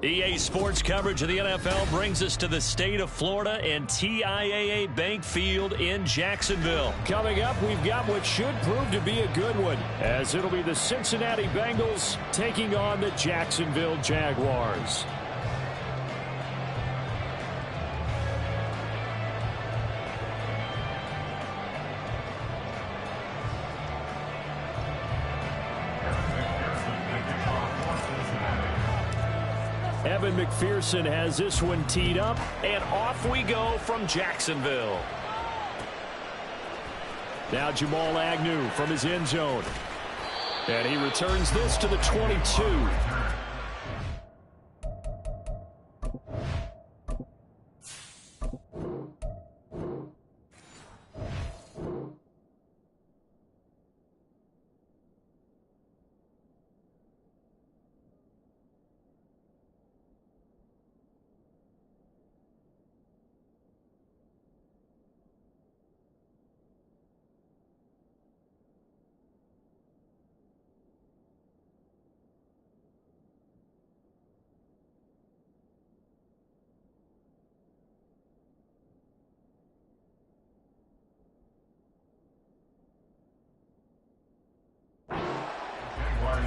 EA Sports coverage of the NFL brings us to the state of Florida and TIAA Bank Field in Jacksonville. Coming up, we've got what should prove to be a good one, as it'll be the Cincinnati Bengals taking on the Jacksonville Jaguars. Evan McPherson has this one teed up, and off we go from Jacksonville. Now Jamal Agnew from his end zone. And he returns this to the 22.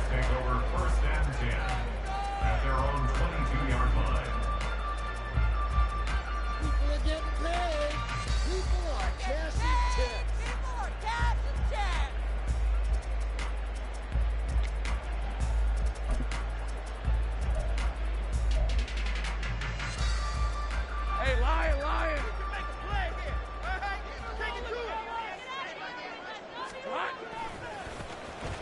Take over first and 10 at their own 22-yard line. People are getting paid. People are cashing checks. People are cashing checks. Hey, Lion! You can make a play here. Take it to him. What?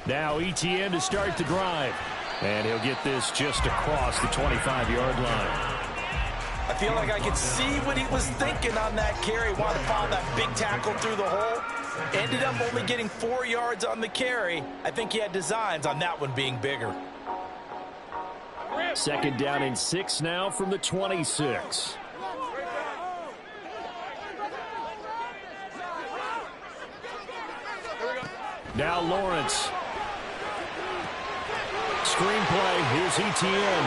Now ETN to start the drive. And he'll get this just across the 25-yard line. I feel like I could see what he was thinking on that carry. Wanted to find that big tackle through the hole. Ended up only getting 4 yards on the carry. I think he had designs on that one being bigger. Second down and 6 now from the 26. Now Lawrence. Screenplay, here's ETN.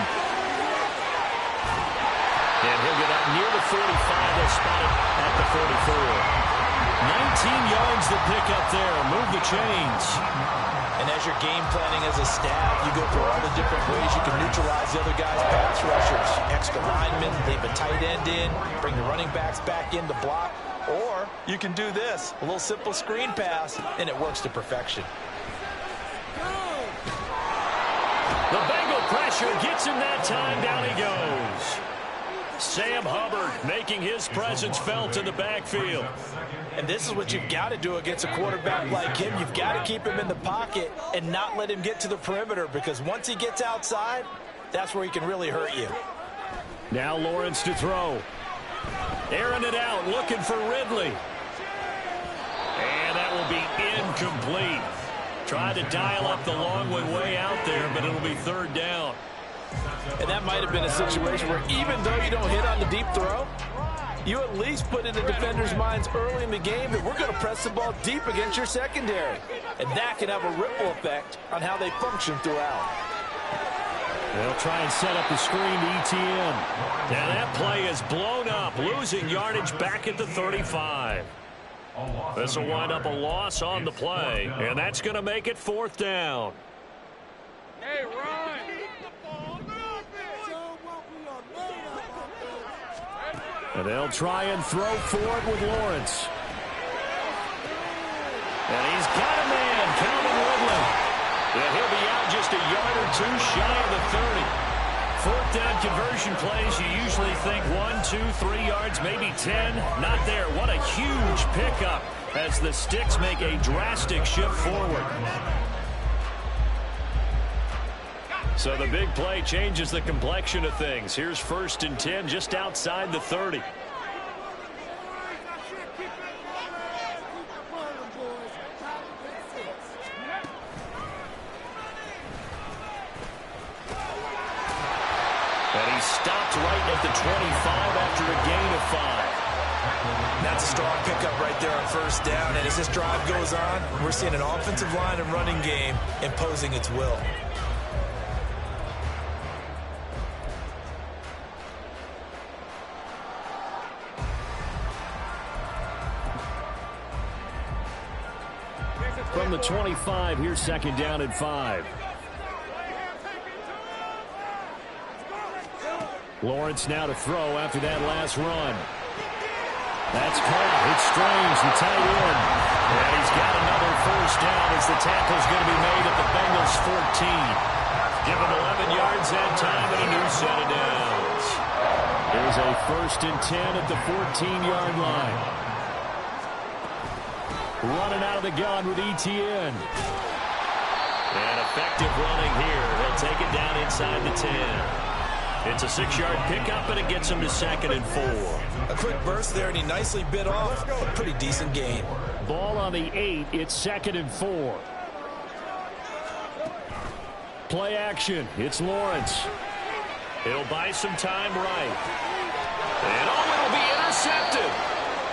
And he'll get up near the 45. They'll spot it at the 44. 19 yards to pick up there. Move the chains. And as you're game planning as a staff, you go through all the different ways you can neutralize the other guy's pass rushers. Extra linemen, leave a tight end in, bring the running backs back in to block. Or you can do this, a little simple screen pass, and it works to perfection. The Bengal pressure gets him that time. Down he goes. Sam Hubbard making his presence felt in the backfield. And this is what you've got to do against a quarterback like him. You've got to keep him in the pocket and not let him get to the perimeter, because once he gets outside, that's where he can really hurt you. Now Lawrence to throw. Airing it out, looking for Ridley. And that will be incomplete. Tried to dial up the long one way out there, but it'll be third down. And that might have been a situation where even though you don't hit on the deep throw, you at least put in the defender's minds early in the game that we're going to press the ball deep against your secondary. And that can have a ripple effect on how they function throughout. They'll try and set up the screen to ETN. Now that play is blown up, losing yardage back at the 35. This will wind up a loss on the play, and that's going to make it fourth down. Hey, run! And they'll try and throw for it with Lawrence. And he's got a man, Calvin Ridley. And he'll be out just a yard or two shy of the 30. Fourth down conversion plays, you usually think 1, 2, 3 yards, maybe 10. Not there. What a huge pickup as the Sticks make a drastic shift forward. So the big play changes the complexion of things. Here's first and 10 just outside the 30. And he stopped right at the 25 after a gain of 5. That's a strong pickup right there on first down. And as this drive goes on, we're seeing an offensive line and running game imposing its will. the 25. Here's second down and 5. Lawrence now to throw after that last run. That's caught. It's Strange, the tight end. And he's got another first down as the tackle's going to be made at the Bengals 14. Give him 11 yards that time and a new set of downs. There's a 1st and 10 at the 14-yard line. Running out of the gun with ETN. And effective running here. They'll take it down inside the 10. It's a 6-yard pickup, and it gets him to 2nd and 4. A quick burst there, and he nicely bit off a pretty decent gain. Ball on the 8. It's 2nd and 4. Play action. It's Lawrence. He'll buy some time right. And it'll be intercepted.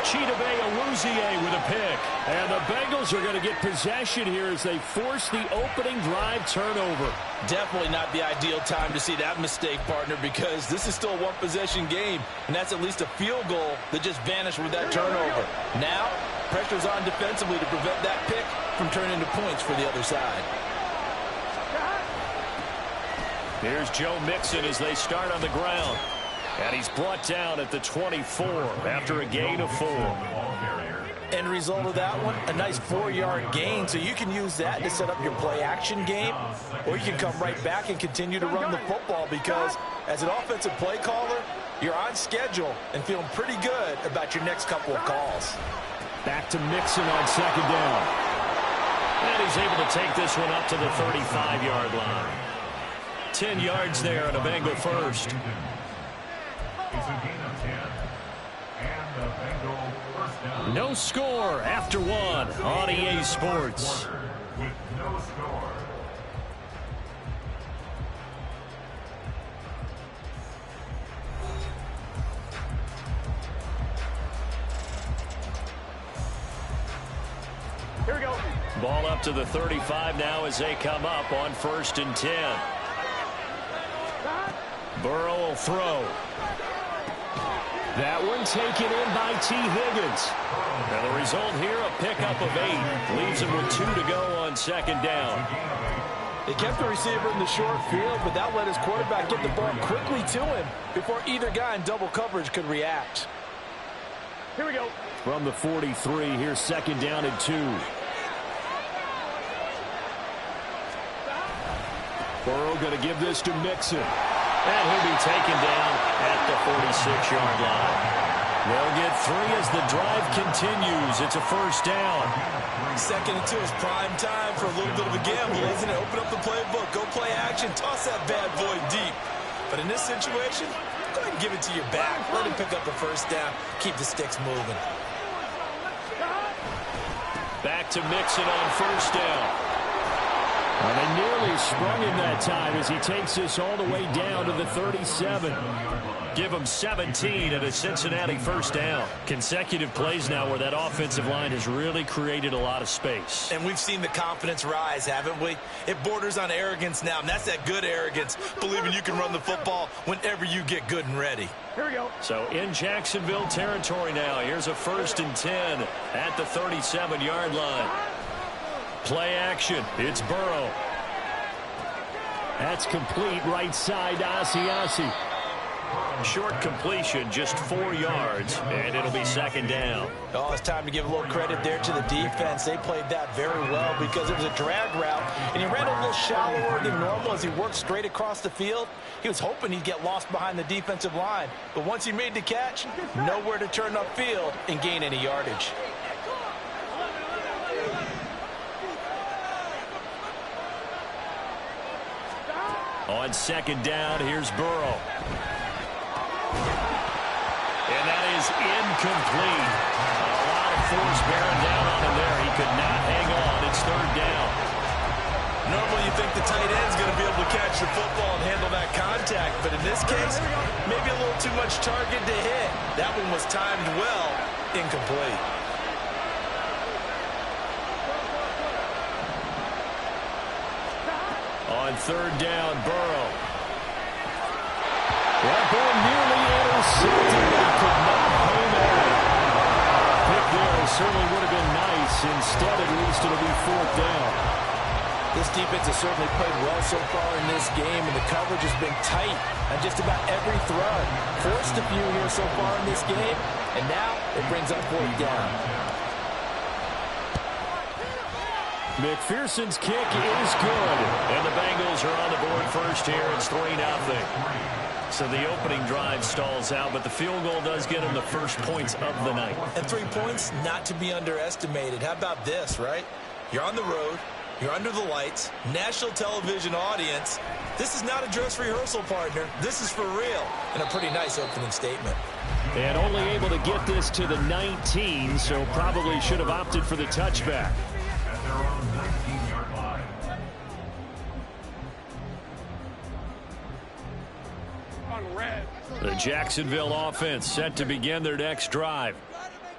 Chidobe Awuzie with a pick. And the Bengals are going to get possession here as they force the opening drive turnover. Definitely not the ideal time to see that mistake, partner, because this is still a one-possession game, and that's at least a field goal that just vanished with that turnover. Now, pressure's on defensively to prevent that pick from turning into points for the other side. Here's Joe Mixon as they start on the ground. And he's brought down at the 24 after a gain of 4. End result of that one, a nice 4-yard gain. So you can use that to set up your play-action game, or you can come right back and continue to run the football because as an offensive play caller, you're on schedule and feeling pretty good about your next couple of calls. Back to Mixon on 2nd down. And he's able to take this one up to the 35-yard line. 10 yards there and a Bengal first. It's a gain of 10. And the Bengal first down. No score after 1 on EA Sports. With no score. Here we go. Ball up to the 35 now as they come up on 1st and 10. Burrow will throw. That one taken in by T. Higgins. And the result here, a pickup of 8. Leaves him with 2 to go on 2nd down. They kept the receiver in the short field, but that let his quarterback get the ball quickly to him before either guy in double coverage could react. Here we go. From the 43, here's 2nd down and 2. Burrow going to give this to Mixon. And he'll be taken down at the 46-yard line. They'll get 3 as the drive continues. It's a 1st down. 2nd and 2 is prime time for a little bit of a gamble, isn't it? Open up the playbook, go play action, toss that bad boy deep. But in this situation, go ahead and give it to your back. Let him pick up a 1st down. Keep the sticks moving. Back to Mixon on 1st down. And they nearly sprung him that time as he takes this all the way down to the 37. Give him 17 at a Cincinnati 1st down. Consecutive plays now where that offensive line has really created a lot of space. And we've seen the confidence rise, haven't we? It borders on arrogance now, and that's that good arrogance, believing you can run the football whenever you get good and ready. Here we go. So in Jacksonville territory now, here's a 1st and 10 at the 37-yard line. Play action. It's Burrow. That's complete right side to Asiasi. Short completion, just 4 yards, and it'll be 2nd down. Oh, it's time to give a little credit there to the defense. They played that very well because it was a drag route, and he ran a little shallower than normal as he worked straight across the field. He was hoping he'd get lost behind the defensive line, but once he made the catch, nowhere to turn upfield and gain any yardage. On 2nd down, here's Burrow. And that is incomplete. A lot of force bearing down on him there. He could not hang on. It's 3rd down. Normally you think the tight end's going to be able to catch the football and handle that contact, but in this case, maybe a little too much target to hit. That one was timed well, incomplete. On 3rd down, Burrow. That ball nearly intercepted, but he could not hang on. Pick there certainly would have been nice pass. Instead, at least, it'll be 4th down. This defense has certainly played well so far in this game, and the coverage has been tight on just about every throw. Forced a few here so far in this game, and now it brings up 4th down. McPherson's kick is good. And the Bengals are on the board first here. It's 3-0. So the opening drive stalls out, but the field goal does get him the first points of the night. And 3 points, not to be underestimated. How about this, right? You're on the road. You're under the lights. National television audience. This is not a dress rehearsal, partner. This is for real. And a pretty nice opening statement. And only able to get this to the 19, so probably should have opted for the touchback. At their own 19-yard line. On red. The Jacksonville offense set to begin their next drive.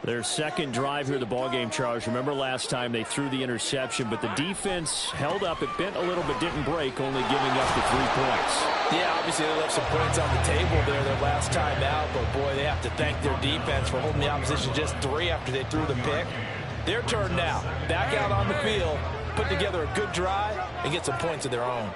Their second drive here of the ballgame, Charles. Remember last time they threw the interception, but the defense held up. It bent a little but didn't break, only giving up the 3 points. Yeah, obviously they left some points on the table there their last time out, but boy, they have to thank their defense for holding the opposition just 3 after they threw the pick. Their turn now. Back out on the field, put together a good drive, and get some points of their own.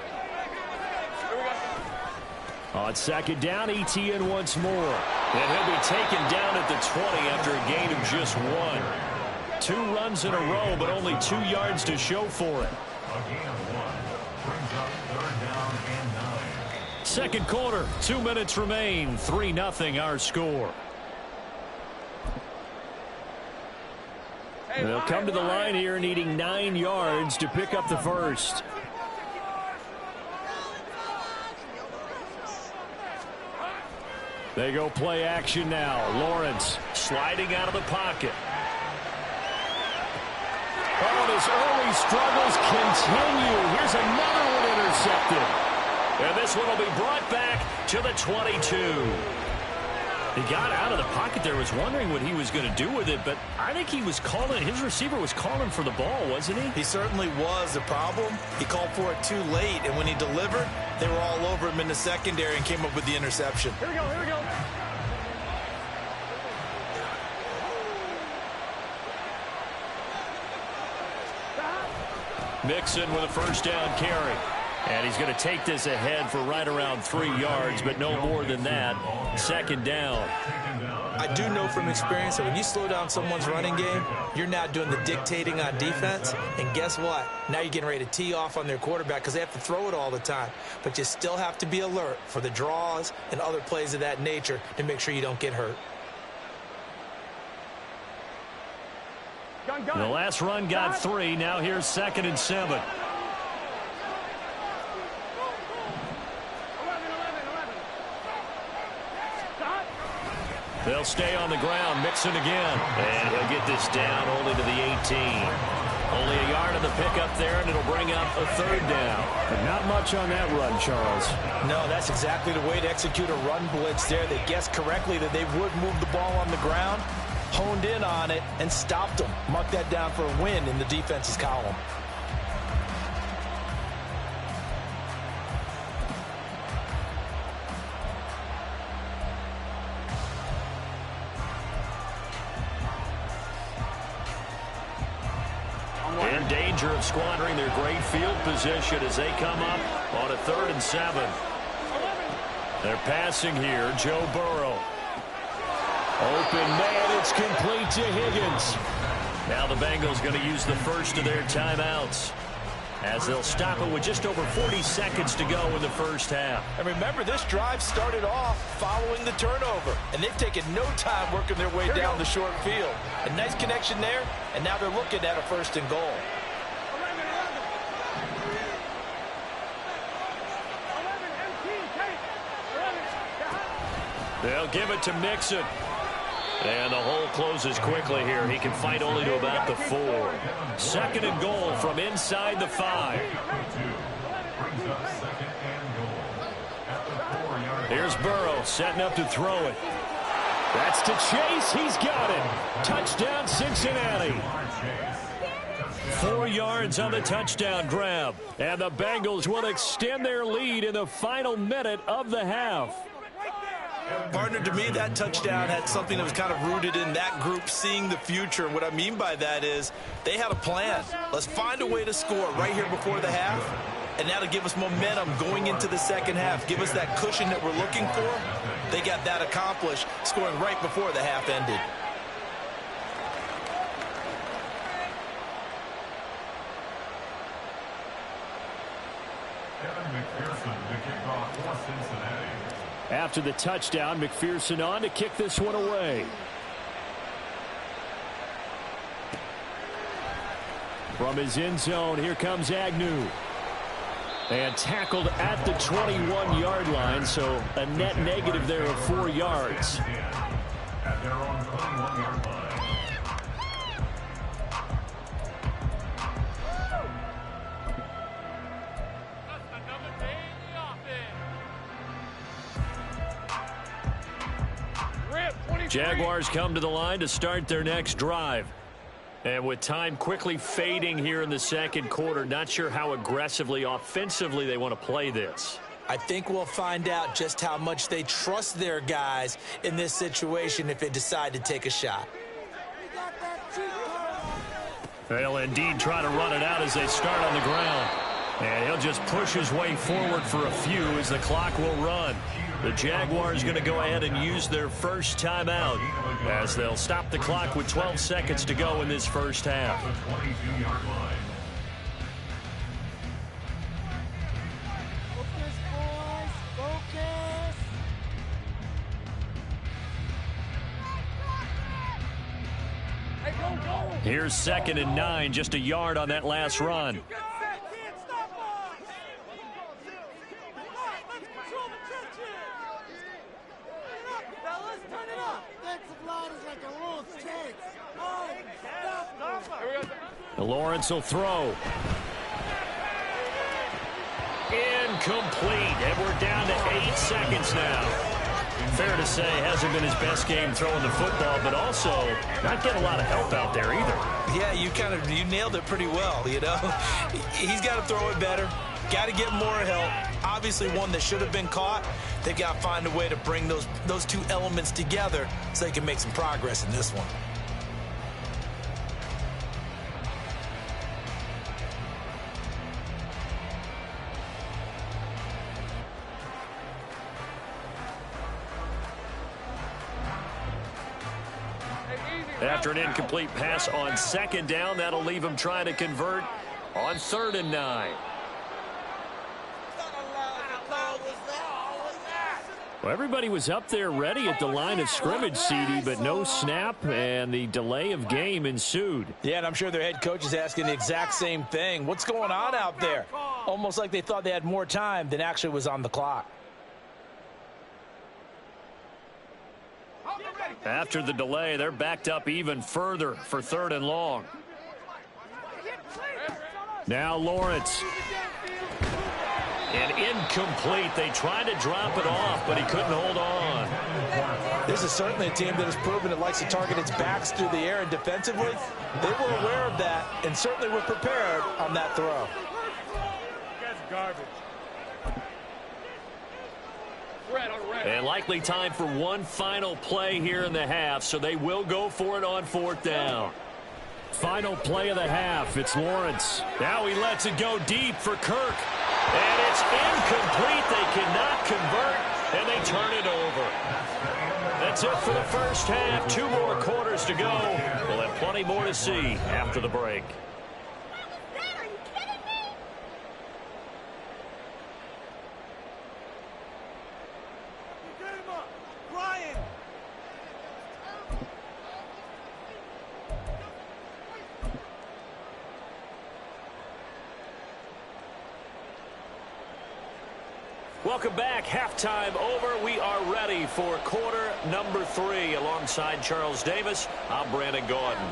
On second down, Etienne once more. And he'll be taken down at the 20 after a gain of just 1. 2 runs in a row, but only 2 yards to show for it. A gain of 1 brings up 3rd down and 9. Second quarter, 2 minutes remain. 3-0 our score. They'll come to the line here needing 9 yards to pick up the first. They go play action now. Lawrence sliding out of the pocket. Oh, his early struggles continue. Here's another one intercepted. And this one will be brought back to the 22. He got out of the pocket there, was wondering what he was going to do with it, but I think he was calling, his receiver was calling for the ball, wasn't he? He certainly was. The problem, he called for it too late, and when he delivered, they were all over him in the secondary and came up with the interception. Here we go, here we go. Mixon with a first down carry. And he's going to take this ahead for right around 3 yards, but no more than that. Second down. I do know from experience that when you slow down someone's running game, you're now doing the dictating on defense. And guess what? Now you're getting ready to tee off on their quarterback because they have to throw it all the time. But you still have to be alert for the draws and other plays of that nature to make sure you don't get hurt. The last run got 3. Now here's 2nd and 7. They'll stay on the ground. Mixon again. And he'll get this down only to the 18. Only a yard of the pickup there, and it'll bring up a 3rd down. But not much on that run, Charles. No, that's exactly the way to execute a run blitz there. They guessed correctly that they would move the ball on the ground, honed in on it, and stopped them. Mark that down for a win in the defense's column. In danger of squandering their great field position as they come up on a 3rd and 7. They're passing here. Joe Burrow. Open man, it's complete to Higgins. Now the Bengals going to use the first of their timeouts as they'll stop it with just over 40 seconds to go in the first half. And remember, this drive started off following the turnover, and they've taken no time working their way down the short field. A nice connection there, and now they're looking at a 1st and goal. They'll give it to Mixon. And the hole closes quickly here. He can fight only to about the 4. 2nd and goal from inside the 5. Here's Burrow setting up to throw it. That's to Chase. He's got it. Touchdown, Cincinnati. 4 yards on the touchdown grab. And the Bengals will extend their lead in the final minute of the half. Partner, to me, that touchdown had something that was kind of rooted in that group seeing the future. And what I mean by that is they had a plan. Let's find a way to score right here before the half. And that'll give us momentum going into the second half. Give us that cushion that we're looking for. They got that accomplished, scoring right before the half ended. After the touchdown, McPherson on to kick this one away. From his end zone, here comes Agnew. And tackled at the 21-yard line, so a net negative there of 4 yards. At their own 21-yard line. Jaguars come to the line to start their next drive. And with time quickly fading here in the second quarter, not sure how aggressively, offensively they want to play this. I think we'll find out just how much they trust their guys in this situation if they decide to take a shot. They'll indeed try to run it out as they start on the ground. And he'll just push his way forward for a few as the clock will run. The Jaguars going to go ahead and use their first timeout as they'll stop the clock with 12 seconds to go in this first half. Here's 2nd and 9, just a yard on that last run. Lawrence will throw. Incomplete, and we're down to 8 seconds now. Fair to say, hasn't been his best game throwing the football, but also not getting a lot of help out there either. Yeah, you nailed it pretty well, you know. He's got to throw it better. Got to get more help. Obviously one that should have been caught. They've got to find a way to bring those two elements together so they can make some progress in this one. After an incomplete pass on 2nd down, that'll leave him trying to convert on 3rd and 9. Well, everybody was up there ready at the line of scrimmage, CD, but no snap, and the delay of game ensued. Yeah, and I'm sure their head coach is asking the exact same thing. What's going on out there? Almost like they thought they had more time than actually was on the clock. After the delay, they're backed up even further for 3rd and long. Now Lawrence. And incomplete. They tried to drop it off, but he couldn't hold on. This is certainly a team that has proven it likes to target its backs through the air, and defensively, they were aware of that and certainly were prepared on that throw. That's garbage. And likely time for one final play here in the half, so they will go for it on 4th down. Final play of the half. It's Lawrence. Now he lets it go deep for Kirk. And it's incomplete. They cannot convert, and they turn it over. That's it for the first half. 2 more quarters to go. We'll have plenty more to see after the break. Welcome back. Halftime over. We are ready for quarter number 3. Alongside Charles Davis, I'm Brandon Gordon.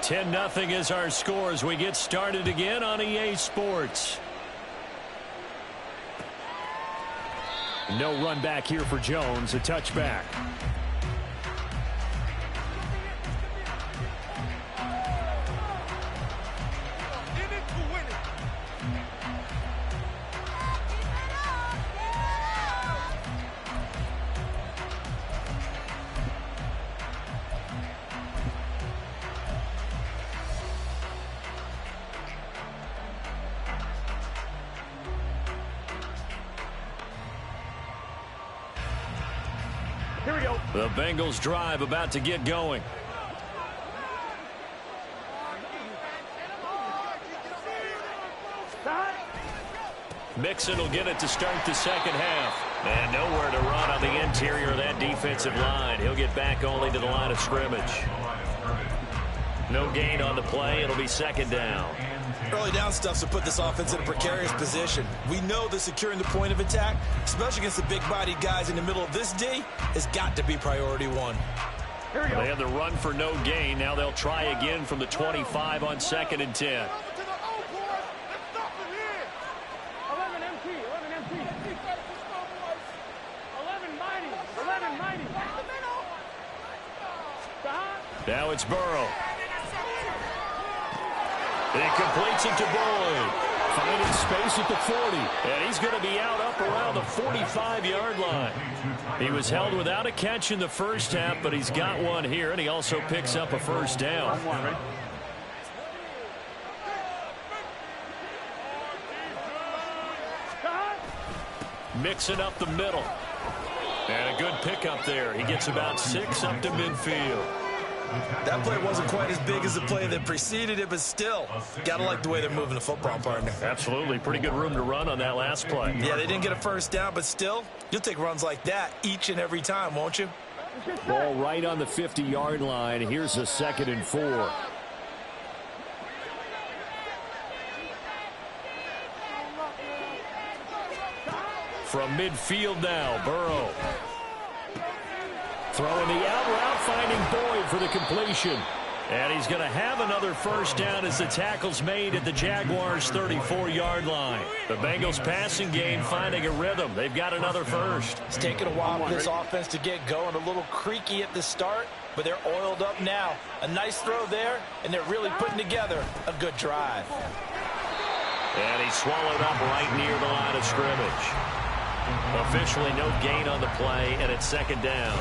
10-0 is our score as we get started again on EA Sports. No run back here for Jones. A touchback. go. The Bengals drive about to get going. Mixon will get it to start the second half. And nowhere to run on the interior of that defensive line. He'll get back only to the line of scrimmage. No gain on the play. It'll be second down. Early down stuff to put this offense in a precarious position. We know that securing the point of attack, especially against the big-bodied guys in the middle of this D, has got to be priority one. Here we go. They have the run for no gain. Now they'll try again from the 25 on 2nd and 10. 11 MT. 11 MT. 11 mighty. 11 mighty. Now it's Burrow. He completes it to Boyd. Finding space at the 40. And he's going to be out up around the 45-yard line. He was held without a catch in the first half, but he's got one here, and he also picks up a first down. Mixing up the middle. And a good pickup there. He gets about 6 up to midfield. That play wasn't quite as big as the play that preceded it, but still, got to like the way they're moving the football, partner. Absolutely. Pretty good room to run on that last play. Yeah, they didn't get a first down, but still, you'll take runs like that each and every time, won't you? Ball right on the 50-yard line. Here's a 2nd and 4. From midfield now, Burrow. Throwing the out route, finding Boyd for the completion. And he's going to have another first down as the tackle's made at the Jaguars' 34-yard line. The Bengals passing game finding a rhythm. They've got another first. It's taken a while for this offense to get going. A little creaky at the start, but they're oiled up now. A nice throw there, and they're really putting together a good drive. And he's swallowed up right near the line of scrimmage. Officially no gain on the play, and it's second down.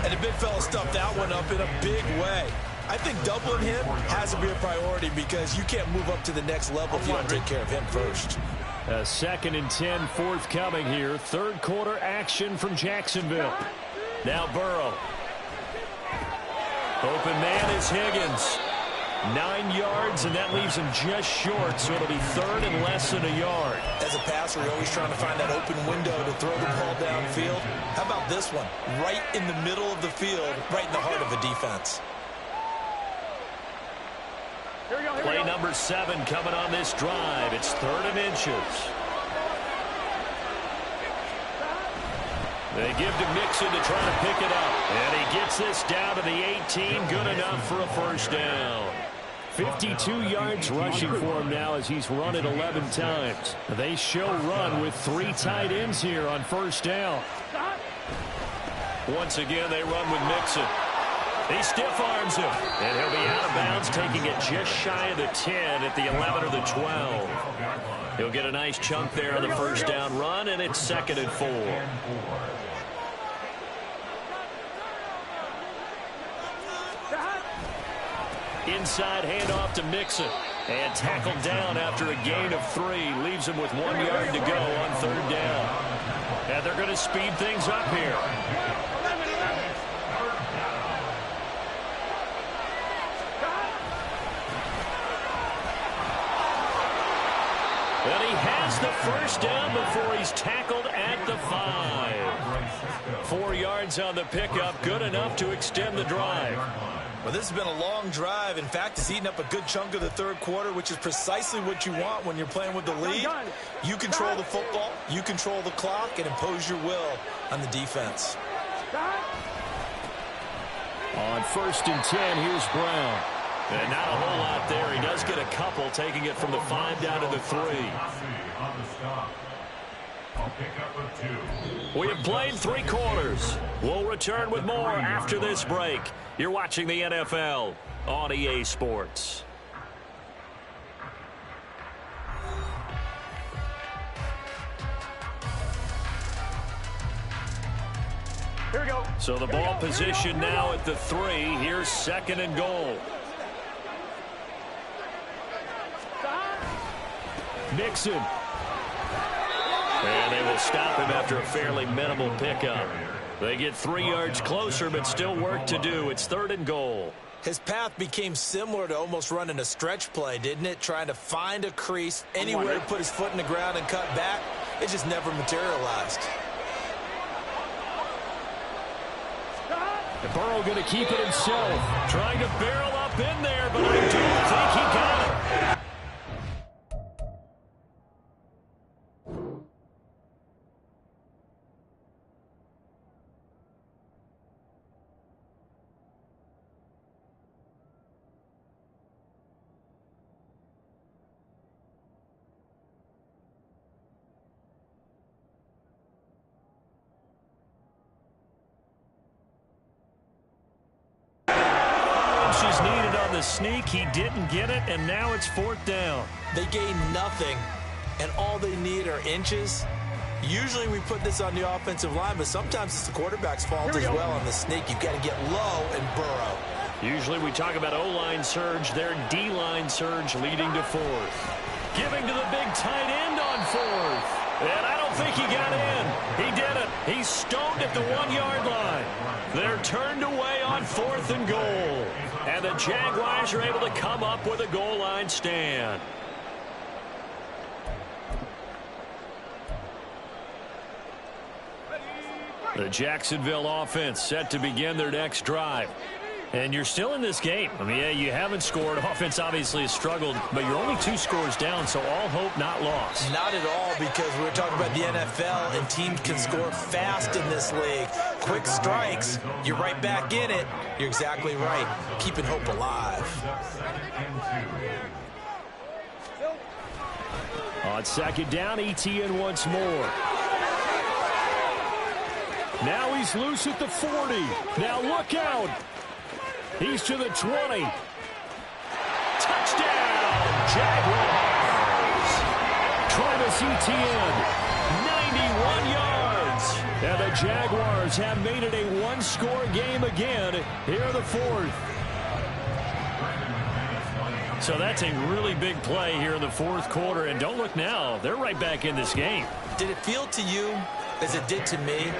And the big fella stuffed that one up in a big way. I think doubling him has to be a priority because you can't move up to the next level if you don't take care of him first. A 2nd and 10 forthcoming here. Third quarter action from Jacksonville. Now Burrow. Open man is Higgins. 9 yards, and that leaves him just short, so it'll be 3rd and less than a yard. As a passer, you're always trying to find that open window to throw the ball downfield. How about this one? Right in the middle of the field, right in the heart of a defense. Play number 7 coming on this drive. It's 3rd and inches. They give to Mixon to try to pick it up. And he gets this down to the 18. Good enough for a first down. 52 yards rushing for him now as he's run it 11 times. They show run with 3 tight ends here on first down. Once again, they run with Mixon. He stiff arms him. And he'll be out of bounds, taking it just shy of the 10 at the 11 or the 12. He'll get a nice chunk there on the first down run, and it's 2nd and 4. Inside handoff to Mixon. And tackled down after a gain of 3. Leaves him with 1 yard to go on 3rd down. And they're going to speed things up here. And he has the first down before he's tackled at the 5. 4 yards on the pickup. Good enough to extend the drive. Well, this has been a long drive. In fact, it's eaten up a good chunk of the third quarter, which is precisely what you want when you're playing with the lead. You control the football, you control the clock, and impose your will on the defense. On 1st and 10, here's Brown. And not a whole lot there. He does get a couple, taking it from the 5 down to the 3. We have played 3 quarters. We'll return with more after this break. You're watching the NFL on EA Sports. Here we go. So the ball position now at the 3. Here's 2nd and goal. Mixon. And they will stop him after a fairly minimal pickup. They get 3 yards closer, but still work to do. It's 3rd and goal. His path became similar to almost running a stretch play, didn't it? Trying to find a crease, anywhere to put his foot in the ground and cut back. It just never materialized. And Burrow going to keep it himself. Trying to barrel up in there, but I don't think he got it. Is needed on the sneak. He didn't get it, and now it's 4th down. They gain nothing, and all they need are inches. Usually we put this on the offensive line, but sometimes it's the quarterback's fault as well on the sneak. You've got to get low and burrow. Usually we talk about O-line surge. Their D-line surge leading to 4th. Giving to the big tight end on 4th. And I don't think he got in. He did it. He's stoned at the 1-yard line. They're turned away on 4th and goal. And the Jaguars are able to come up with a goal line stand. The Jacksonville offense set to begin their next drive. And you're still in this game. I mean, yeah, you haven't scored. Offense obviously has struggled, but you're only 2 scores down, so all hope not lost. Not at all, because we're talking about the NFL, and teams can score fast in this league. Quick strikes, you're right back in it. You're exactly right. Keeping hope alive. On 2nd down, ETN once more. Now he's loose at the 40. Now look out. He's to the 20. Touchdown, Jaguars. Travis Etienne, 91 yards. And the Jaguars have made it a 1-score game again here in the 4th. So that's a really big play here in the 4th quarter. And don't look now, they're right back in this game. Did it feel to you, as it did to me,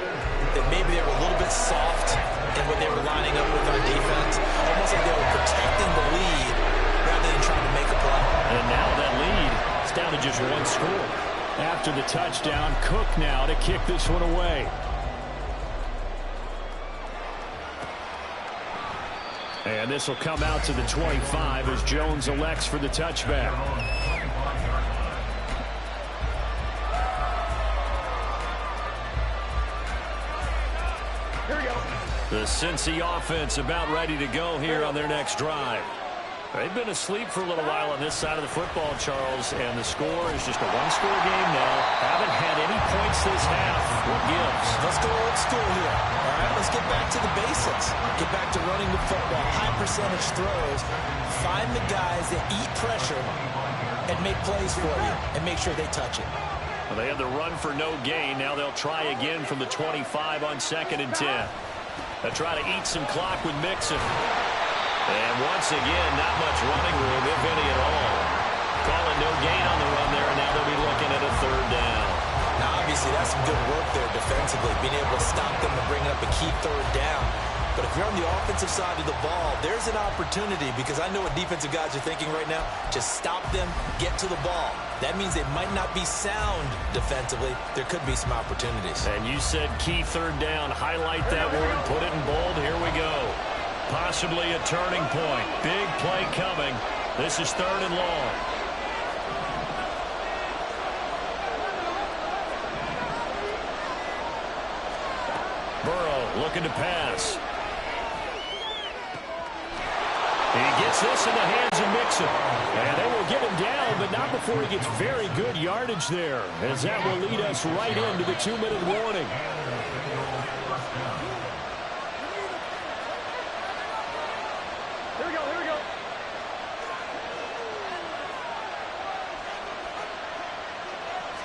that maybe they were a little bit soft in what they were lining up with on defense? Almost like they were protecting the lead rather than trying to make a play. And now that lead is down to just 1 score. After the touchdown, Cook now to kick this one away. And this will come out to the 25 as Jones elects for the touchback. The Cincy offense about ready to go here on their next drive. They've been asleep for a little while on this side of the football, Charles, and the score is just a 1-score game now. Haven't had any points this half. What gives? Let's go old school here. All right, let's get back to the basics. Get back to running the football, high percentage throws. Find the guys that eat pressure and make plays for you and make sure they touch it. Well, they had the run for no gain. Now they'll try again from the 25 on 2nd and 10. They'll try to eat some clock with Mixon. And once again, not much running room, if any at all. Calling no gain on the run there, and now they'll be looking at a 3rd down. Now, obviously, that's some good work there defensively, being able to stop them and bring up a key 3rd down. But if you're on the offensive side of the ball, there's an opportunity, because I know what defensive guys are thinking right now. Just stop them, get to the ball. That means they might not be sound defensively. There could be some opportunities. And you said key 3rd down. Highlight that word, put it in bold. Here we go. Possibly a turning point. Big play coming. This is 3rd and long. Burrow looking to pass. He gets this in the hands of Mixon. And they will get him down, but not before he gets very good yardage there, as that will lead us right into the 2-minute warning. Here we go, here we go.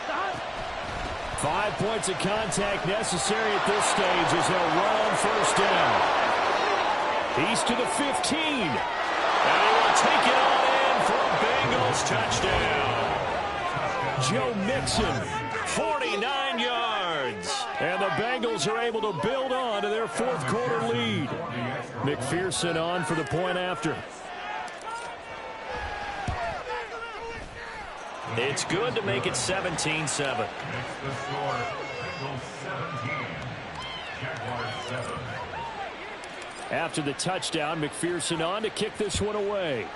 Stop. 5 points of contact necessary at this stage as they'll run on 1st down. He's to the 15. And he will take it on in for a Bengals touchdown. Joe Mixon, 49 yards. yards. And the Bengals are able to build on to their fourth quarter lead. McPherson on for the point after. It's good to make it 17-7. Makes the score. Bengals 17. Jaguars 7. After the touchdown, McPherson on to kick this one away.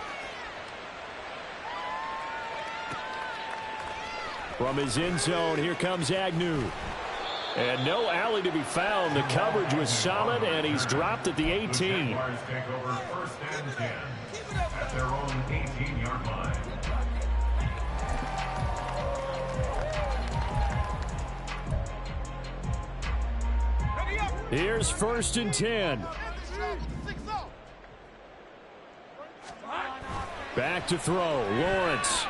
From his end zone, here comes Agnew. And no alley to be found. The coverage was solid, and he's dropped at the 18. The Jaguars take over first and 10 at their own 18-yard line. Here's first and 10. Back to throw. Lawrence.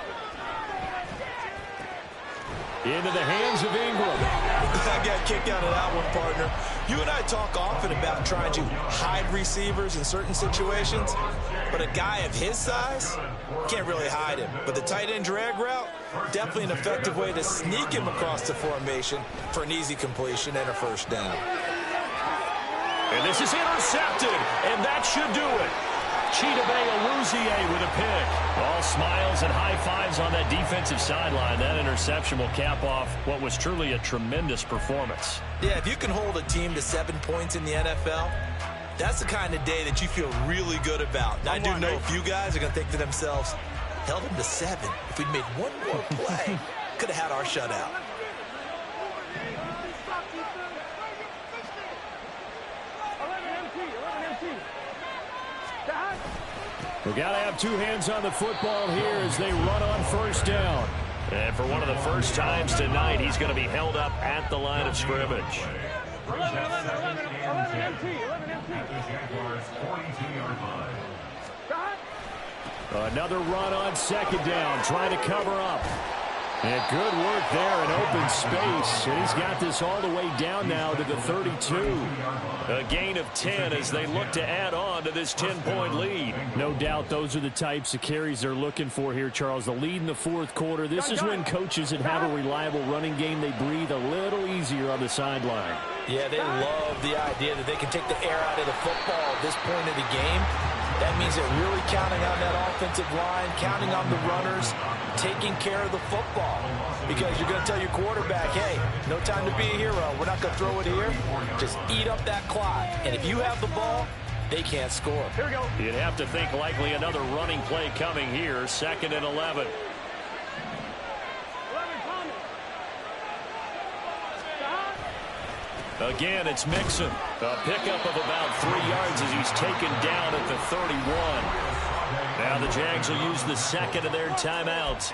Into the hands of Ingram. I got kicked out of that one, partner. You and I talk often about trying to hide receivers in certain situations, but a guy of his size can't really hide him. But the tight end drag route, definitely an effective way to sneak him across the formation for an easy completion and a first down. And this is intercepted, and that should do it. Chidobe Awuzie with a pick. All smiles and high fives on that defensive sideline. That interception will cap off what was truly a tremendous performance. Yeah, if you can hold a team to 7 points in the NFL, that's the kind of day that you feel really good about. Now, I do know a few guys are going to think to themselves, held them to 7. If we'd made one more play, could have had our shutout. We've got to have two hands on the football here as they run on first down. And for one of the first times tonight, he's going to be held up at the line of scrimmage. 11 empty. At the Jaguars' 42-yard line. Another run on second down, trying to cover up. And good work there in open space. And he's got this all the way down now to the 32. A gain of 10 as they look to add on to this 10-point lead. No doubt those are the types of carries they're looking for here, Charles. The lead in the fourth quarter. This is when coaches that have a reliable running game, they breathe a little easier on the sideline. Yeah, they love the idea that they can take the air out of the football at this point of the game. That means they're really counting on that offensive line, counting on the runners, taking care of the football. Because you're going to tell your quarterback, hey, no time to be a hero. We're not going to throw it here. Just eat up that clock. And if you have the ball, they can't score. Here we go. You'd have to think likely another running play coming here. 2nd and 11. Again, it's Mixon. A pickup of about 3 yards as he's taken down at the 31. Now the Jags will use the second of their timeouts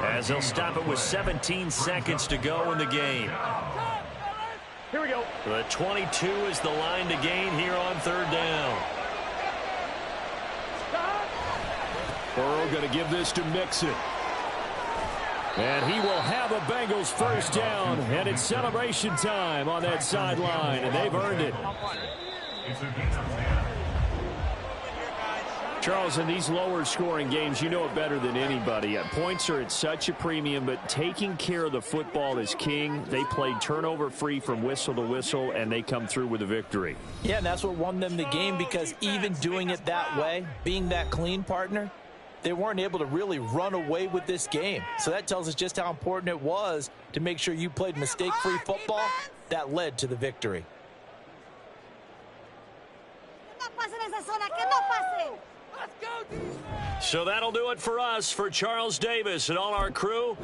as they'll stop it with 17 seconds to go in the game. Here we go. The 22 is the line to gain here on third down. Burrow going to give this to Mixon. And he will have a Bengals first down, and it's celebration time on that sideline, and they've earned it. It's a gain of 10. Charles, in these lower-scoring games, you know it better than anybody. Points are at such a premium, but taking care of the football is king. They played turnover-free from whistle to whistle, and they come through with a victory. Yeah, and that's what won them the game, because even doing it that way, being that clean partner, they weren't able to really run away with this game. So that tells us just how important it was to make sure you played mistake-free football. That led to the victory. So that'll do it for us. For Charles Davis and all our crew,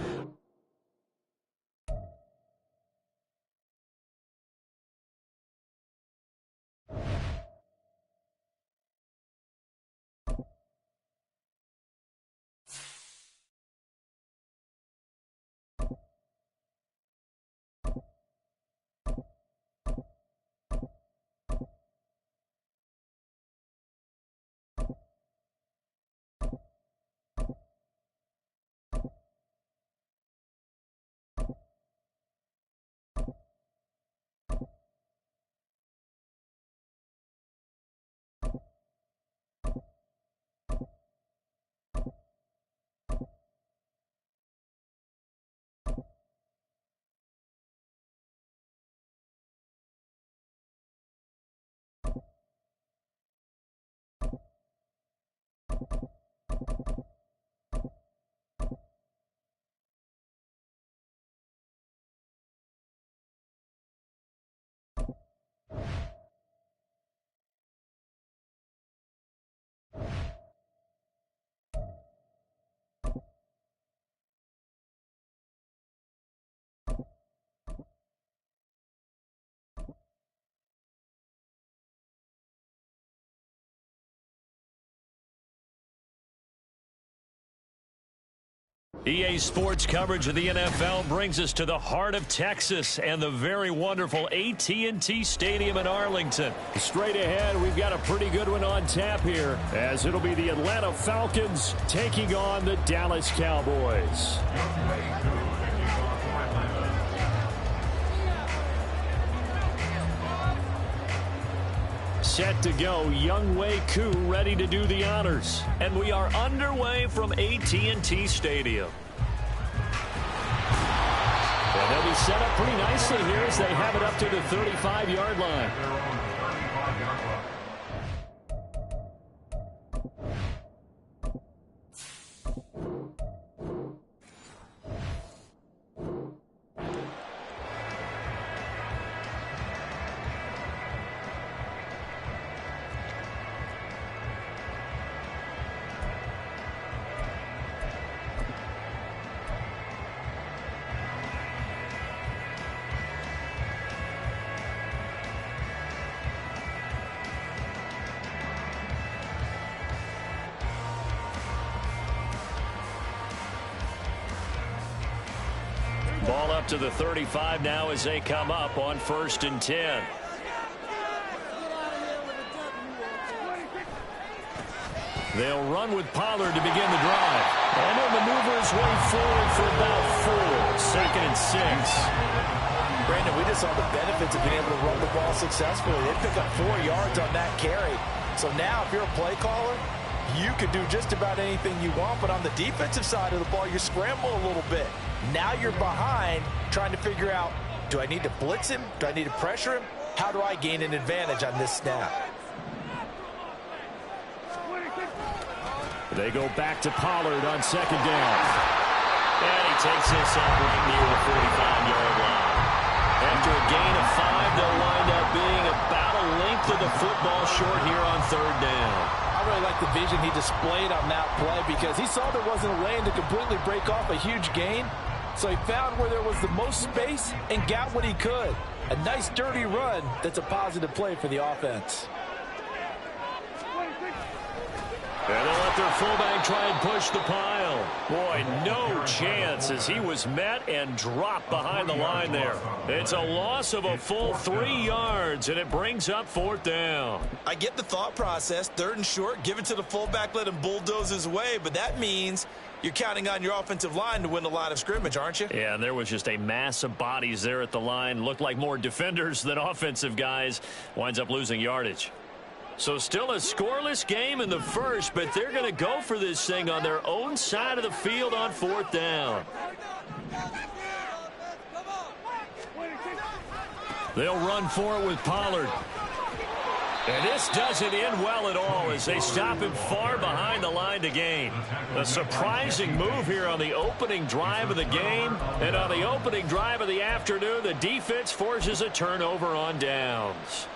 EA Sports coverage of the NFL brings us to the heart of Texas and the very wonderful AT&T Stadium in Arlington. Straight ahead, we've got a pretty good one on tap here, as it'll be the Atlanta Falcons taking on the Dallas Cowboys. Set to go, Younghoe Koo ready to do the honors. And we are underway from AT&T Stadium. Well, they'll be set up pretty nicely here as they have it up to the 35-yard line. Ball up to the 35 now as they come up on 1st and 10. They'll run with Pollard to begin the drive. And he'll maneuver his way forward for about 4. 2nd and 6. Brandon, we just saw the benefits of being able to run the ball successfully. They pick up 4 yards on that carry. So now if you're a play caller, you can do just about anything you want. But on the defensive side of the ball, you scramble a little bit. Now you're behind trying to figure out, do I need to blitz him? Do I need to pressure him? How do I gain an advantage on this snap? They go back to Pollard on 2nd down. And he takes this up right near the 45-yard line. After a gain of 5, they'll wind up being about a length of the football short here on 3rd down. I really like the vision he displayed on that play because he saw there wasn't a lane to completely break off a huge gain. So he found where there was the most space and got what he could. A nice dirty run that's a positive play for the offense. And they'll let their fullback try and push the pile. Boy, no chance as he was met and dropped behind the line there. It's a loss of a full 3 yards, and it brings up 4th down. I get the thought process. 3rd and short, give it to the fullback, let him bulldoze his way. But that means you're counting on your offensive line to win the line of scrimmage, aren't you? Yeah, and there was just a mass of bodies there at the line. Looked like more defenders than offensive guys. Winds up losing yardage. So still a scoreless game in the first, but they're going to go for this thing on their own side of the field on 4th down. They'll run for it with Pollard. And this doesn't end well at all as they stop him far behind the line to gain. A surprising move here on the opening drive of the game. And on the opening drive of the afternoon, the defense forces a turnover on downs.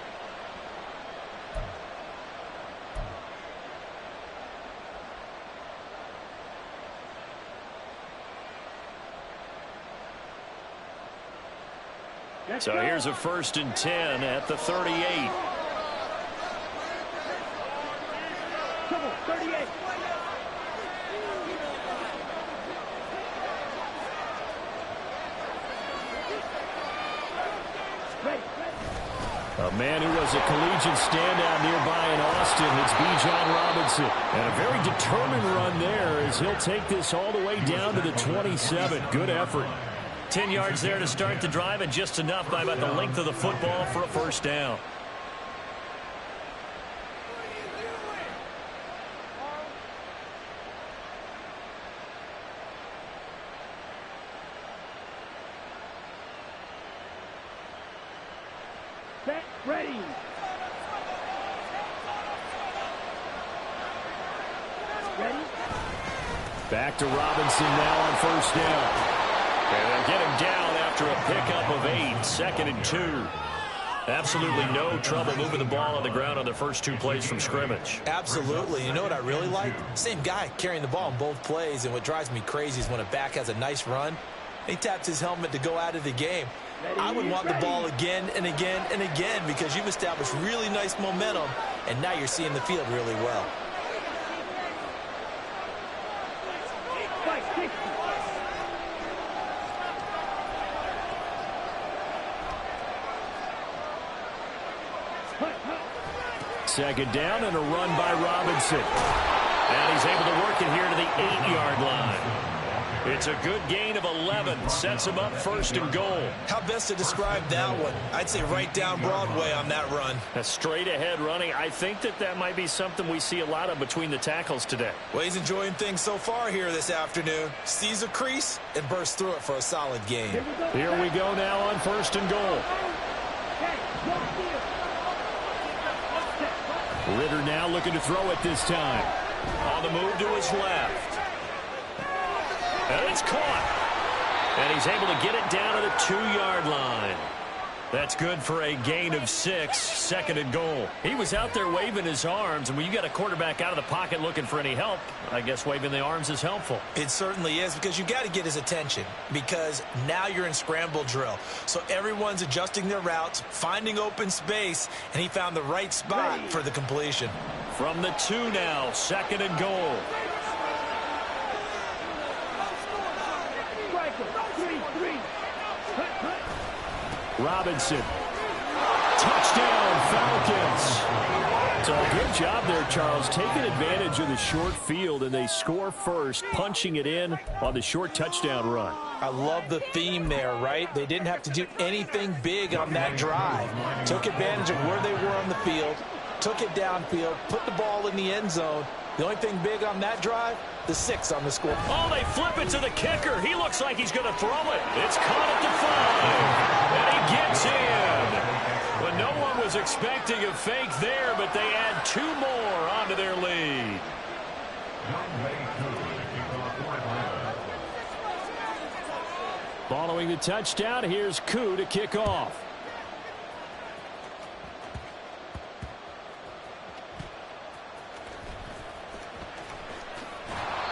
So here's a 1st and 10 at the 38. Come on, 38. A man who was a collegiate standout nearby in Austin, it's Bijan Robinson. And a very determined run there as he'll take this all the way down to the 27. Good effort. 10 yards there to start the drive, and just enough by about the length of the football for a 1st down. Set, ready. Ready? Back to Robinson now on 1st down. And they'll get him down after a pickup of 8, 2nd and 2. Absolutely no trouble moving the ball on the ground on the first 2 plays from scrimmage. Absolutely. You know what I really like? Same guy carrying the ball in both plays, and what drives me crazy is when a back has a nice run, he taps his helmet to go out of the game. I would want the ball again and again and again because you've established really nice momentum, and now you're seeing the field really well. Second down and a run by Robinson. And he's able to work it here to the 8-yard line. It's a good gain of 11. Sets him up first and goal. How best to describe that one? I'd say right down Broadway on that run. A straight ahead running. I think that might be something we see a lot of between the tackles today. Well, he's enjoying things so far here this afternoon. Sees a crease and bursts through it for a solid gain. Here we go now on first and goal. Ritter now looking to throw it this time. On the move to his left. And it's caught. And he's able to get it down to the 2-yard line. That's good for a gain of 6, second and goal. He was out there waving his arms, and when you got a quarterback out of the pocket looking for any help, I guess waving the arms is helpful. It certainly is, because you got to get his attention, because now you're in scramble drill. So everyone's adjusting their routes, finding open space, and he found the right spot for the completion. From the 2 now, second and goal. Robinson. Touchdown, Falcons. So a good job there, Charles, taking advantage of the short field, and they score first, punching it in on the short touchdown run. I love the theme there, right? They didn't have to do anything big on that drive. Took advantage of where they were on the field, took it downfield, put the ball in the end zone. The only thing big on that drive, the 6 on the score. Oh, they flip it to the kicker. He looks like he's going to throw it. It's caught at the 5. And he gets in. Well, no one was expecting a fake there, but they add 2 more onto their lead. Following the touchdown, here's Koo to kick off.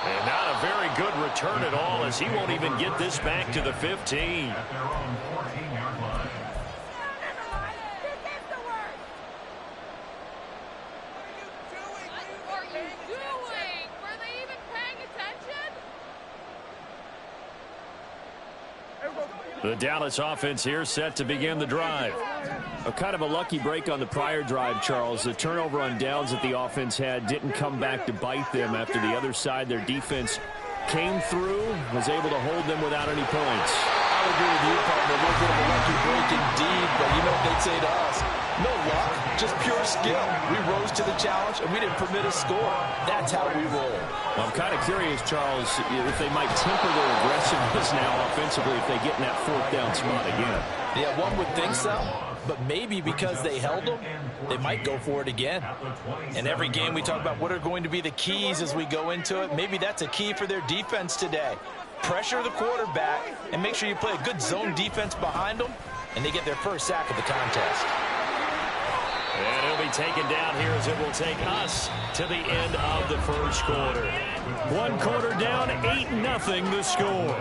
And not a very good return at all, as he won't even get this back to the 15. At their own 14-yard line. What are you doing? Were they even paying attention? The Dallas offense here set to begin the drive. A kind of a lucky break on the prior drive, Charles. The turnover on downs that the offense had didn't come back to bite them after the other side. Their defense came through, was able to hold them without any points. I would agree with you, partner. A little bit of a lucky break indeed, but you know what they'd say to us? No luck, just pure skill. We rose to the challenge, and we didn't permit a score. That's how we roll. Well, I'm kind of curious, Charles, if they might temper their aggressiveness now offensively if they get in that 4th down spot again. Yeah, one would think so, but maybe because they held them, they might go for it again. In every game, we talk about what are going to be the keys as we go into it. Maybe that's a key for their defense today. Pressure the quarterback and make sure you play a good zone defense behind them, and they get their first sack of the contest. And it'll be taken down here as it will take us to the end of the first quarter. 1 quarter down, 8-0 the score.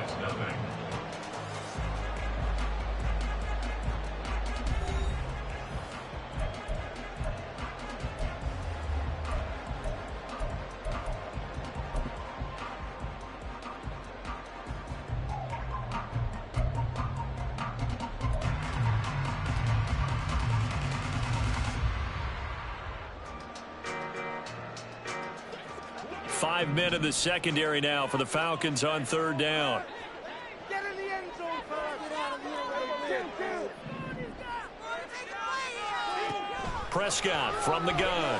Five men in the secondary now for the Falcons on 3rd down. Get in the end zone first. Get out of here. Prescott from the gun.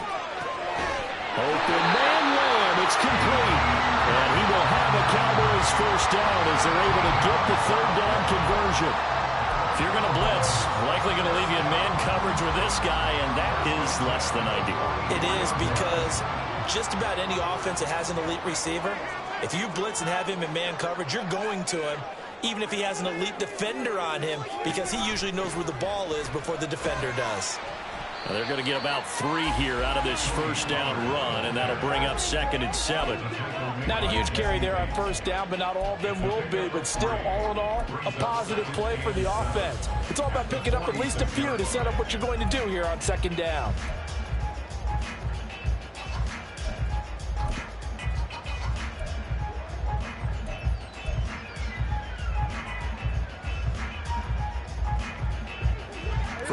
Open man lamb. It's complete. And he will have a Cowboys first down as they're able to get the 3rd down conversion. If you're going to blitz, likely going to leave you in man coverage with this guy, and that is less than ideal. It is, because just about any offense that has an elite receiver, if you blitz and have him in man coverage, you're going to him, even if he has an elite defender on him, because he usually knows where the ball is before the defender does. Now they're going to get about 3 here out of this first down run, and that'll bring up 2nd and 7. Not a huge carry there on first down, but not all of them will be. But still, all in all, a positive play for the offense. It's all about picking up at least a few to set up what you're going to do here on 2nd down.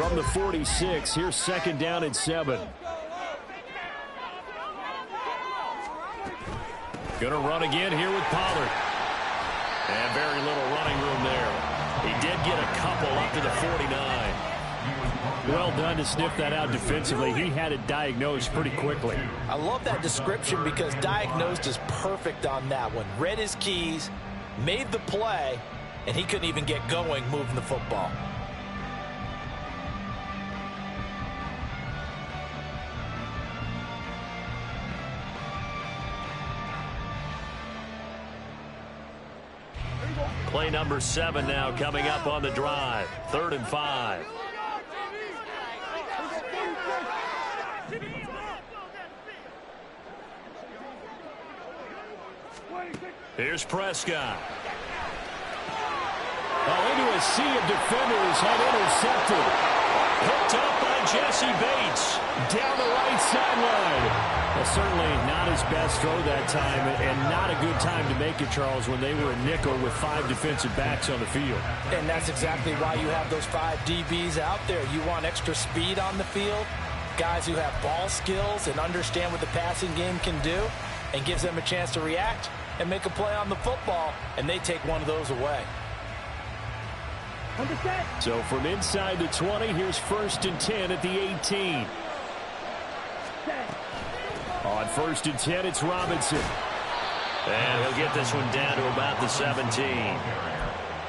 From the 46, here's 2nd down and 7. Going to run again here with Pollard. And very little running room there. He did get a couple up to the 49. Well done to sniff that out defensively. He had it diagnosed pretty quickly. I love that description because diagnosed is perfect on that one. Read his keys, made the play, and he couldn't even get going moving the football. Play number 7 now coming up on the drive. 3rd and 5. Here's Prescott. Into a sea of defenders and intercepted. Hooked up by Jesse Bates. Down the right sideline. Certainly not his best throw that time, and not a good time to make it, Charles, when they were a nickel with 5 defensive backs on the field. And that's exactly why you have those 5 DBs out there. You want extra speed on the field, guys who have ball skills and understand what the passing game can do, and gives them a chance to react and make a play on the football, and they take one of those away. So from inside the 20, here's 1st and 10 at the 18. On 1st and 10, it's Robinson. And he'll get this one down to about the 17.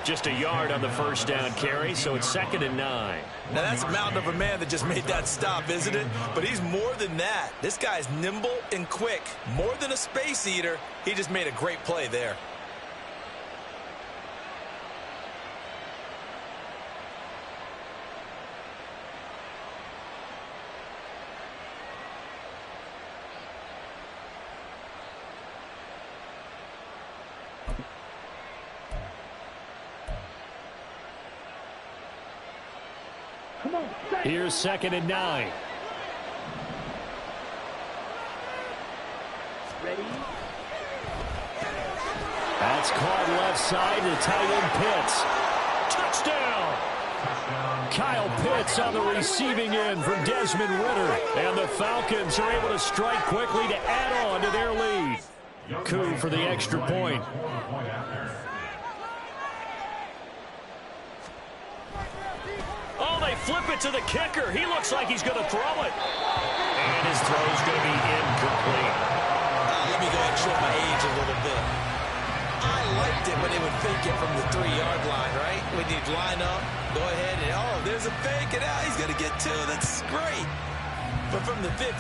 Just a yard on the 1st down carry, so it's 2nd and 9. Now that's a mountain of a man that just made that stop, isn't it? But he's more than that. This guy's nimble and quick. More than a space eater. He just made a great play there. Here's 2nd and 9. Ready? That's caught left side to tight end Pitts. Touchdown! Kyle Pitts on the receiving end from Desmond Ridder. And the Falcons are able to strike quickly to add on to their lead. Coup for the extra point. Oh, they flip it to the kicker. He looks like he's going to throw it. And his throw's going to be incomplete. Let me go ahead and show my age a little bit. I liked it when they would fake it from the 3-yard line, right? When you'd line up, go ahead and, oh, there's a fake, and he's going to get 2. That's great. But from the 15,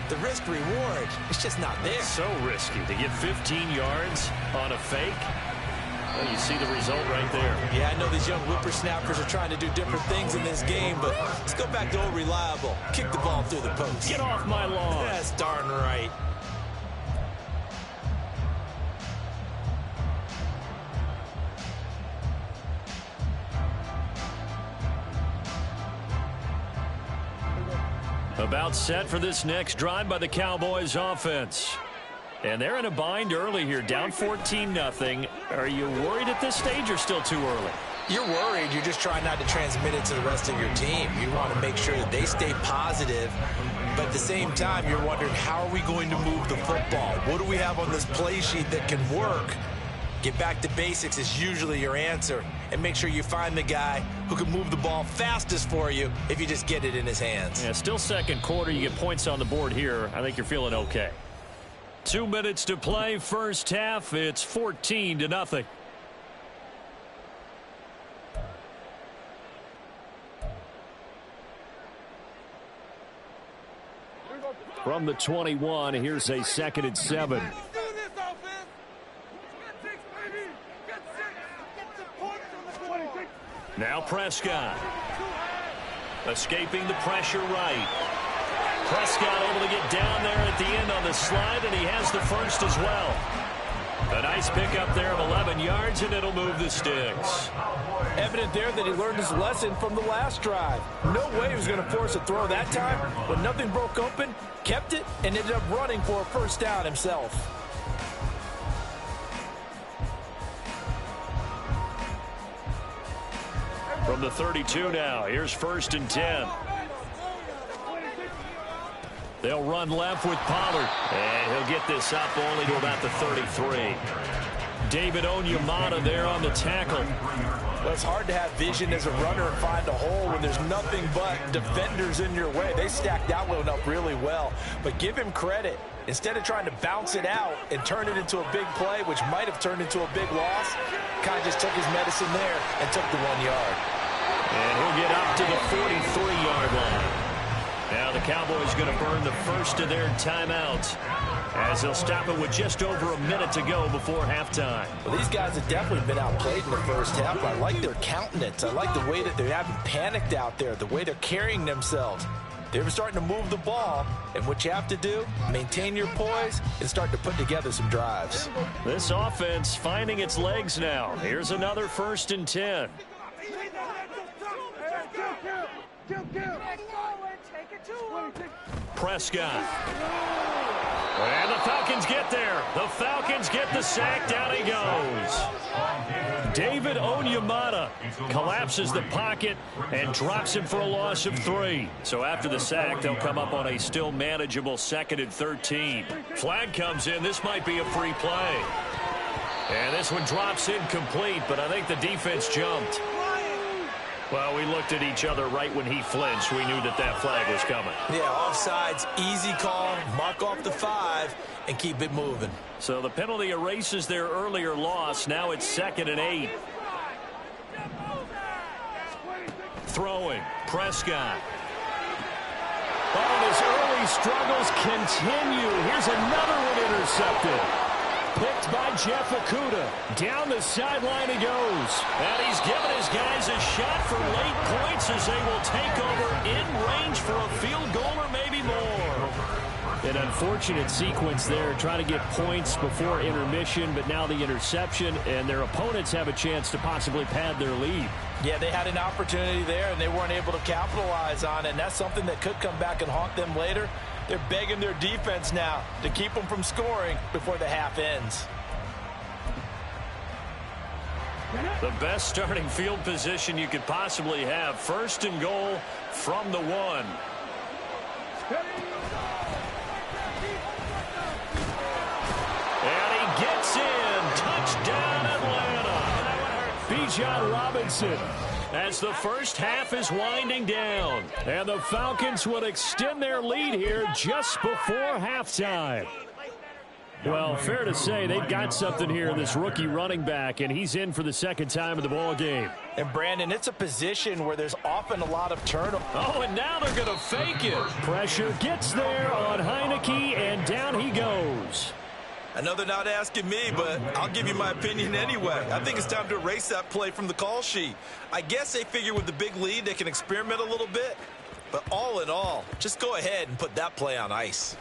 the risk-reward, it's just not there. It's so risky to get 15 yards on a fake. Well, you see the result right there. Yeah, I know these young whippersnappers are trying to do different things in this game, but let's go back to old reliable. Kick the ball through the post. Get off my lawn. That's darn right. About set for this next drive by the Cowboys offense. And they're in a bind early here, down 14-0. Are you worried at this stage or still too early? You're worried. You're just trying not to transmit it to the rest of your team. You want to make sure that they stay positive. But at the same time, you're wondering, how are we going to move the football? What do we have on this play sheet that can work? Get back to basics is usually your answer. And make sure you find the guy who can move the ball fastest for you if you just get it in his hands. Yeah, still second quarter. You get points on the board here. I think you're feeling okay. 2 minutes to play, first half. It's 14-0. From the 21, here's a 2nd and 7. Now Prescott. Escaping the pressure right. Prescott able to get down there at the end on the slide, and he has the first as well. A nice pickup there of 11 yards, and it'll move the sticks. Evident there that he learned his lesson from the last drive. No way he was going to force a throw that time. When nothing broke open, kept it, and ended up running for a first down himself. From the 32 now, here's 1st and 10. They'll run left with Pollard. And he'll get this up only to about the 33. David Onyemata there on the tackle. Well, it's hard to have vision as a runner and find a hole when there's nothing but defenders in your way. They stacked that one up really well. But give him credit. Instead of trying to bounce it out and turn it into a big play, which might have turned into a big loss, kind of just took his medicine there and took the 1 yard. And he'll get up to the 43-yard line. Now the Cowboys going to burn the first of their timeouts as they'll stop it with just over a minute to go before halftime. Well, these guys have definitely been outplayed in the first half. I like their countenance. I like the way that they haven't panicked out there, the way they're carrying themselves. They're starting to move the ball, and what you have to do, maintain your poise and start to put together some drives. This offense finding its legs now. Here's another 1st and 10. Prescott. And the Falcons get there. The Falcons get the sack. Down he goes. David Onyemata collapses the pocket and drops him for a loss of 3. So after the sack, they'll come up on a still manageable 2nd and 13. Flag comes in. This might be a free play. And this one drops incomplete, but I think the defense jumped. Well, we looked at each other right when he flinched. We knew that that flag was coming. Yeah, offsides, easy call, mark off the 5, and keep it moving. So the penalty erases their earlier loss. Now it's 2nd and 8. Throwing, Prescott. Oh, his early struggles continue. Here's another one intercepted. Picked by Jeff Okudah. Down the sideline he goes. And he's given his guys a shot for late points as they will take over in range for a field goal or maybe more. An unfortunate sequence there, trying to get points before intermission, but now the interception, and their opponents have a chance to possibly pad their lead. Yeah, they had an opportunity there, and they weren't able to capitalize on it, and that's something that could come back and haunt them later. They're begging their defense now to keep them from scoring before the half ends. The best starting field position you could possibly have. 1st and goal from the 1. And he gets in. Touchdown, Atlanta. Bijan Robinson. As the first half is winding down. And the Falcons would extend their lead here just before halftime. Well, fair to say they've got something here in this rookie running back, and he's in for the 2nd time of the ball game. And, Brandon, it's a position where there's often a lot of turnover. Oh, and now they're going to fake it. Pressure gets there on Heineke, and down he goes. I know they're not asking me, but I'll give you my opinion anyway. I think it's time to erase that play from the call sheet. I guess they figure with the big lead they can experiment a little bit. But all in all, just go ahead and put that play on ice.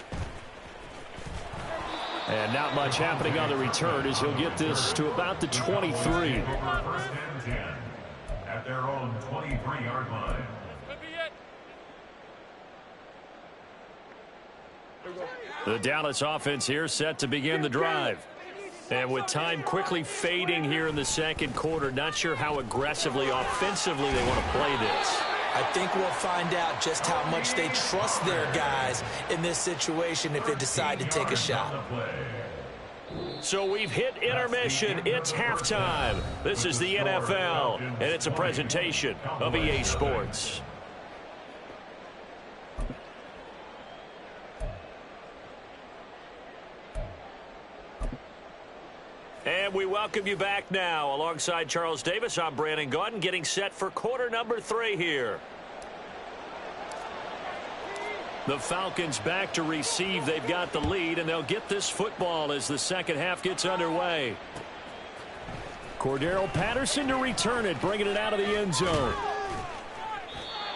And not much happening on the return as he'll get this to about the 23. 1st and 10 at their own 23-yard line. The Dallas offense here set to begin the drive. And with time quickly fading here in the 2nd quarter, not sure how aggressively, offensively they want to play this. I think we'll find out just how much they trust their guys in this situation if they decide to take a shot. So we've hit intermission. It's halftime. This is the NFL, and it's a presentation of EA Sports. And we welcome you back now. Alongside Charles Davis, I'm Brandon Gaudin, getting set for quarter number 3 here. The Falcons back to receive. They've got the lead, and they'll get this football as the 2nd half gets underway. Cordero Patterson to return it, bringing it out of the end zone.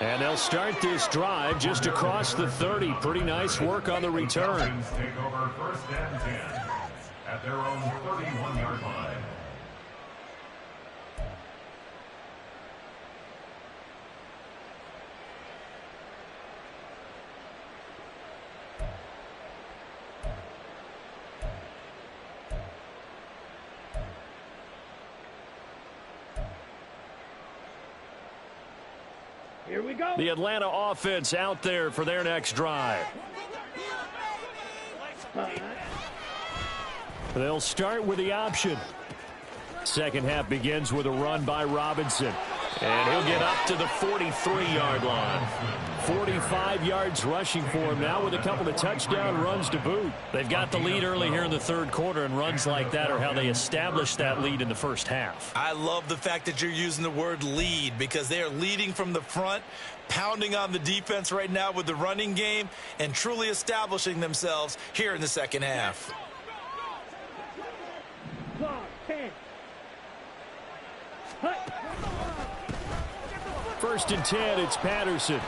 And they'll start this drive just across the 30. Pretty nice work on the return. Take over 1st and 10 at their own 31-yard line. Here we go. The Atlanta offense out there for their next drive. They'll start with the option. Second half begins with a run by Robinson. And he'll get up to the 43-yard line. 45 yards rushing for him now with a couple of touchdown runs to boot. They've got the lead early here in the third quarter, and runs like that are how they established that lead in the first half. I love the fact that you're using the word lead, because they are leading from the front, pounding on the defense right now with the running game, and truly establishing themselves here in the second half. 10. First and 10, it's Patterson.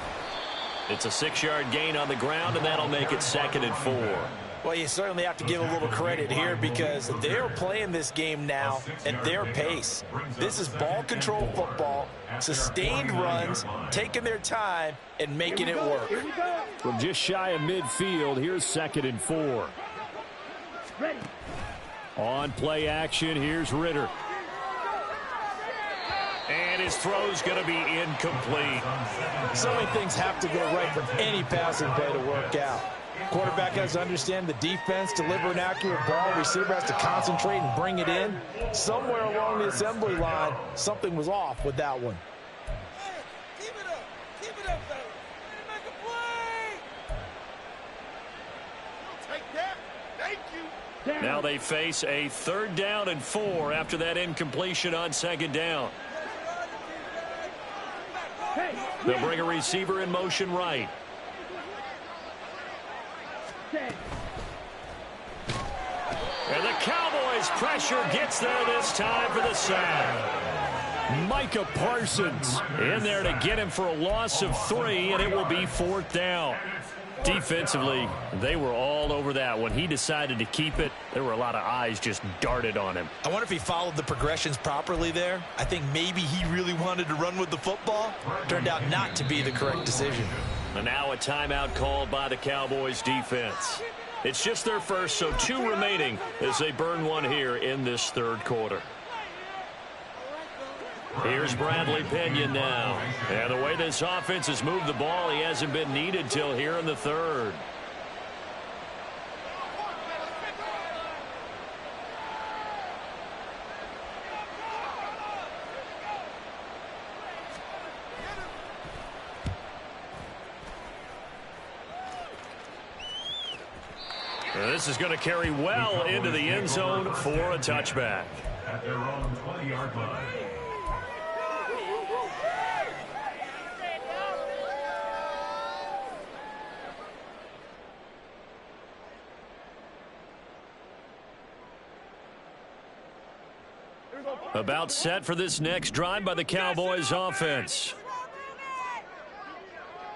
It's a 6-yard gain on the ground, and that'll make it 2nd and 4. Well, you certainly have to give a little credit here, because they're playing this game now at their pace. This is ball control football, sustained runs, taking their time, and making it work. From just shy of midfield, here's 2nd and 4. Ready. On play action, here's Ritter. And his throw's going to be incomplete. So many things have to go right for any passing play to work out. Quarterback has to understand the defense, deliver an accurate ball. Receiver has to concentrate and bring it in. Somewhere along the assembly line, something was off with that one. Keep it up. Keep it up, fellas. Make a play. Take that. Thank you. Down. Now they face a 3rd down and 4 after that incompletion on 2nd down. Hey. They'll bring a receiver in motion right. 10. And the Cowboys' pressure gets there this time for the sack. Micah Parsons in there to get him for a loss of 3, and it will be 4th down. Defensively, they were all over that. When he decided to keep it, there were a lot of eyes just darted on him. I wonder if he followed the progressions properly there. I think maybe he really wanted to run with the football. Turned out not to be the correct decision. And now a timeout called by the Cowboys defense. It's just their first, so 2 remaining as they burn one here in this 3rd quarter. Here's Bradley Pinion now. And the way this offense has moved the ball, he hasn't been needed till here in the 3rd. And this is going to carry well into the end zone for a touchback. At their own 20-yard line. About set for this next drive by the Cowboys offense.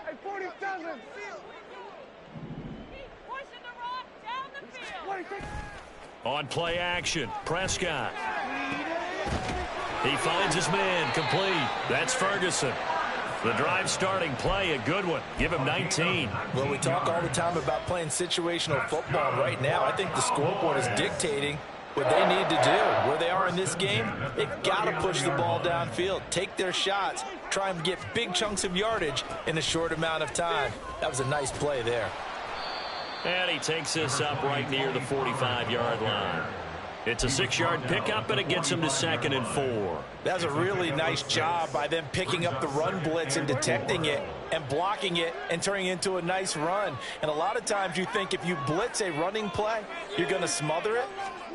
Hey, 47. On play action, Prescott. He finds his man, complete. That's Ferguson. The drive starting play, a good one. Give him 19. Well, we talk all the time about playing situational football. Right now, I think the scoreboard is dictating what they need to do. Where they are in this game, they've got to push the ball downfield, take their shots, try and get big chunks of yardage in a short amount of time. That was a nice play there. And he takes this up right near the 45-yard line. It's a 6-yard pickup, and it gets him to 2nd and 4. That was a really nice job by them picking up the run blitz and detecting it and blocking it and turning it into a nice run. And a lot of times you think if you blitz a running play, you're going to smother it.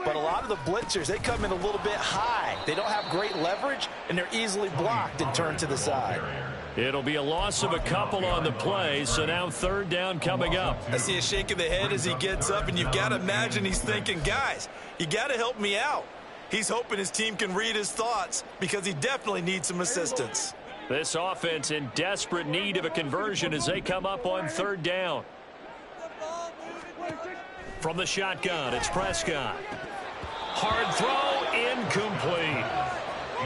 But a lot of the blitzers, they come in a little bit high. They don't have great leverage, and they're easily blocked and turned to the side. It'll be a loss of a couple on the play, so now 3rd down coming up. I see a shake of the head as he gets up, and you've got to imagine he's thinking, guys, you got to help me out. He's hoping his team can read his thoughts because he definitely needs some assistance. This offense in desperate need of a conversion as they come up on 3rd down. From the shotgun, it's Prescott. Hard throw, incomplete.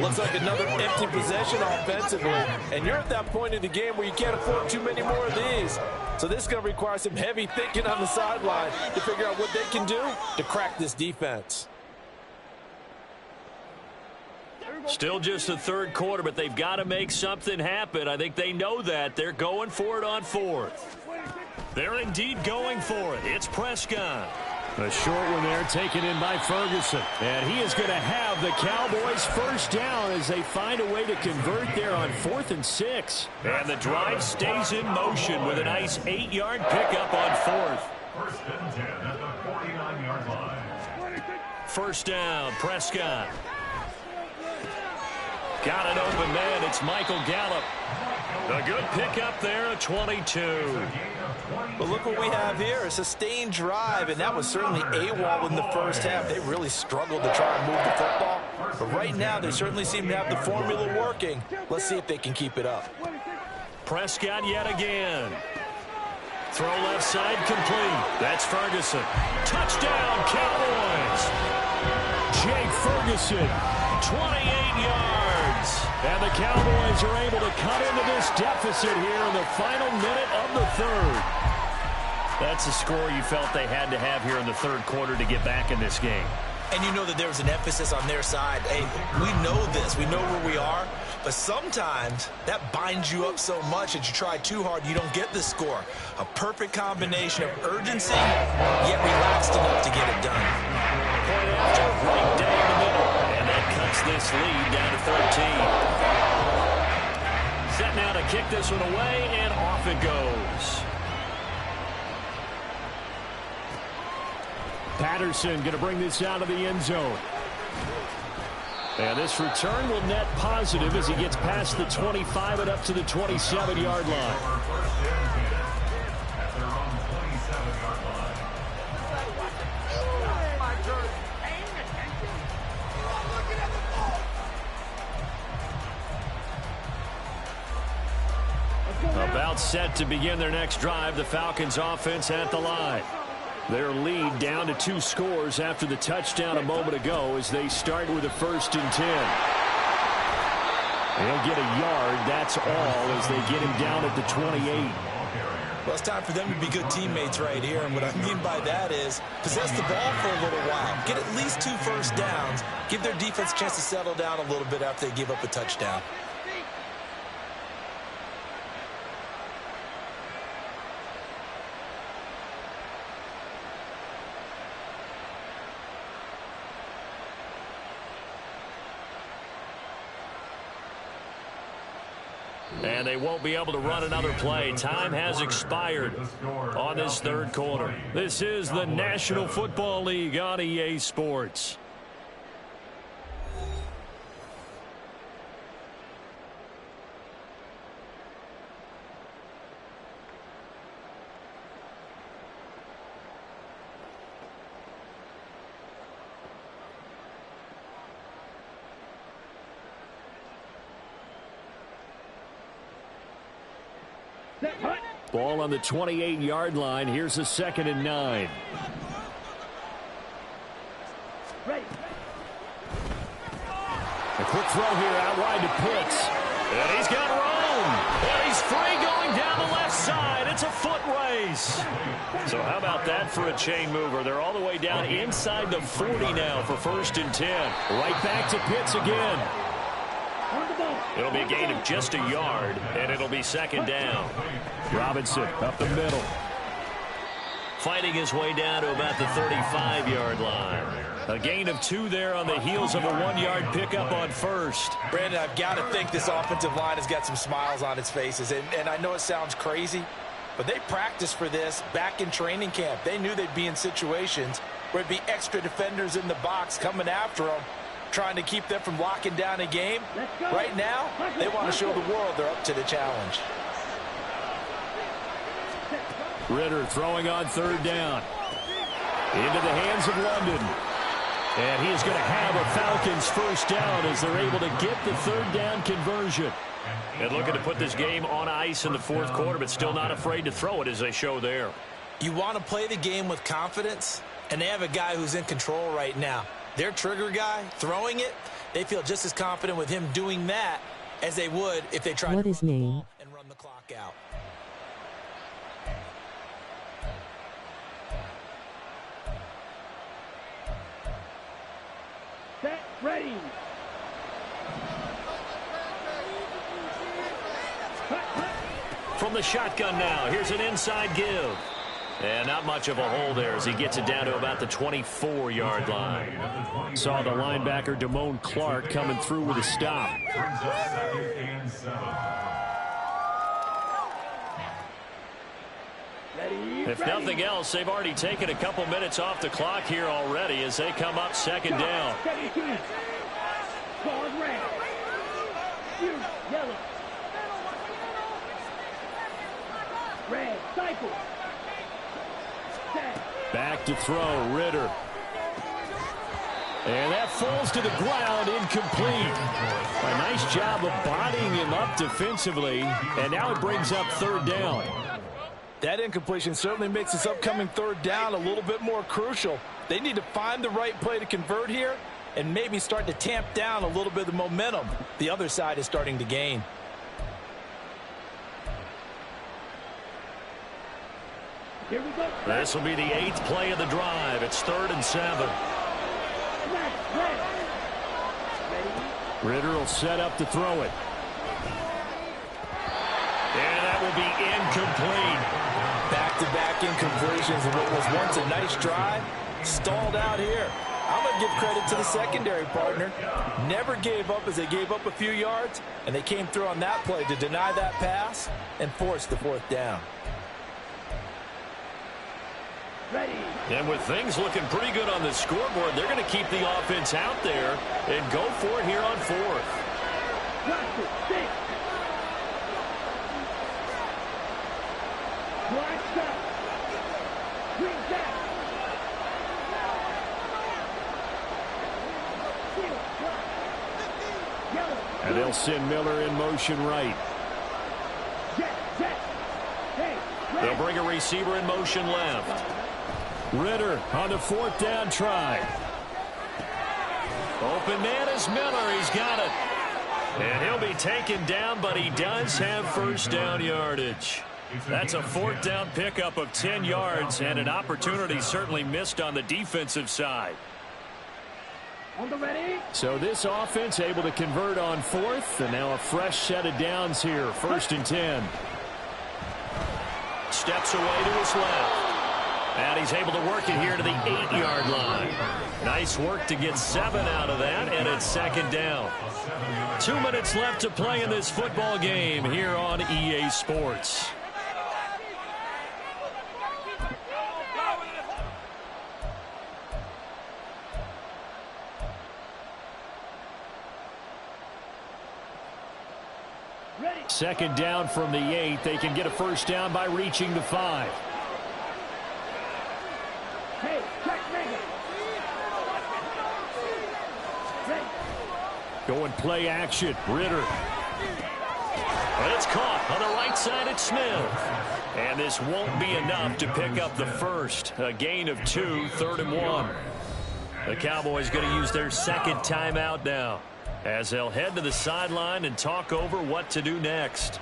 Looks like another empty possession offensively. And you're at that point in the game where you can't afford too many more of these. So this is going to require some heavy thinking on the sideline to figure out what they can do to crack this defense. Still just the third quarter, but they've got to make something happen. I think they know that. They're going for it on fourth. They're indeed going for it. It's Prescott. A short one there taken in by Ferguson. And he is going to have the Cowboys first down as they find a way to convert there on 4th and 6. And the drive stays in motion with a nice 8-yard pickup on 4th. First and 10 at the 49-yard line. First down, Prescott. Got an open man. It's Michael Gallup. A good pickup there at 22. But look what we have here, a sustained drive, and that was certainly AWhile in the first half. They really struggled to try and move the football. But right now, they certainly seem to have the formula working. Let's see if they can keep it up. Prescott yet again. Throw left side complete. That's Ferguson. Touchdown, Cowboys. Jake Ferguson, 28 yards. and the Cowboys are able to cut into this deficit here in the final minute of the third. That's a score you felt they had to have here in the third quarter to get back in this game. And you know that there was an emphasis on their side. Hey, we know this. We know where we are. But sometimes that binds you up so much that you try too hard, you don't get the score. A perfect combination of urgency, yet relaxed enough to get it done. Point after, right down the middle. And that cuts this lead down to 13. Set now to kick this one away, and off it goes. Patterson going to bring this out of the end zone. And this return will net positive as he gets past the 25 and up to the 27-yard line. About set to begin their next drive, the Falcons offense at the line. Their lead down to 2 scores after the touchdown a moment ago as they start with a 1st and 10. They'll get a yard, that's all, as they get him down at the 28. Well, it's time for them to be good teammates right here. And what I mean by that is possess the ball for a little while. Get at least 2 first downs. Give their defense a chance to settle down a little bit after they give up a touchdown. And they won't be able to run another play. Time has expired on this third quarter. This is the National Football League on EA Sports. Ball on the 28-yard line. Here's a 2nd and 9. Ready. A quick throw here out wide to Pitts. And he's got room. And he's free going down the left side. It's a foot race. So how about that for a chain mover? They're all the way down inside the 40 now for 1st and 10. Right back to Pitts again. It'll be a gain of just a yard, and it'll be 2nd down. Robinson up the middle. Fighting his way down to about the 35-yard line. A gain of 2 there on the heels of a 1-yard pickup on 1st. Brandon, I've got to think this offensive line has got some smiles on its faces. And I know it sounds crazy, but they practiced for this back in training camp. They knew they'd be in situations where it'd be extra defenders in the box coming after them, trying to keep them from locking down a game. Right now, they want to show the world they're up to the challenge. Ritter throwing on 3rd down. Into the hands of London. And he is going to have a Falcons first down as they're able to get the 3rd down conversion. And looking to put this game on ice in the 4th quarter, but still not afraid to throw it as they show there. You want to play the game with confidence, and they have a guy who's in control right now. Their trigger guy throwing it, they feel just as confident with him doing that as they would if they tried to run the ball and run the clock out. Set. Ready. from the shotgun now. Here's an inside give. And not much of a hole there as he gets it down to about the 24-yard line. Saw the linebacker Damone Clark coming through with a stop. If nothing else, they've already taken a couple minutes off the clock here already as they come up second down. Red, cycle. Back to throw, Ritter. And that falls to the ground, incomplete. A nice job of bodying him up defensively, and now it brings up third down. That incompletion certainly makes this upcoming third down a little bit more crucial. They need to find the right play to convert here and maybe start to tamp down a little bit of the momentum the other side is starting to gain. Here we go. This will be the 8th play of the drive. It's 3rd and 7. Ritter will set up to throw it. And that will be incomplete. Back-to-back incompletions of what was once a nice drive, stalled out here. I'm going to give credit to the secondary partner. Never gave up as they gave up a few yards, and they came through on that play to deny that pass and force the 4th down. Ready. And with things looking pretty good on the scoreboard, they're going to keep the offense out there and go for it here on 4th. Watch it. 6. Watch out. Bring back. Yellow. And they'll send Miller in motion right. Jet. Hey. They'll bring a receiver in motion left. Ritter on the 4th down try. Open man is Miller. He's got it. And he'll be taken down, but he does have first down yardage. That's a 4th down pickup of 10 yards and an opportunity certainly missed on the defensive side. On the ready. So this offense able to convert on 4th, and now a fresh set of downs here. 1st and 10. Steps away to his left. And he's able to work it here to the 8-yard line. Nice work to get 7 out of that, and it's 2nd down. 2 minutes left to play in this football game here on EA Sports. Ready. 2nd down from the 8. They can get a first down by reaching the 5. Hey, check Megan. Ready. Going play action. Ritter. And it's caught on the right side at Smith. And this won't be enough to pick up the first. A gain of 2, 3rd and 1. The Cowboys going to use their 2nd timeout now, as they'll head to the sideline and talk over what to do next.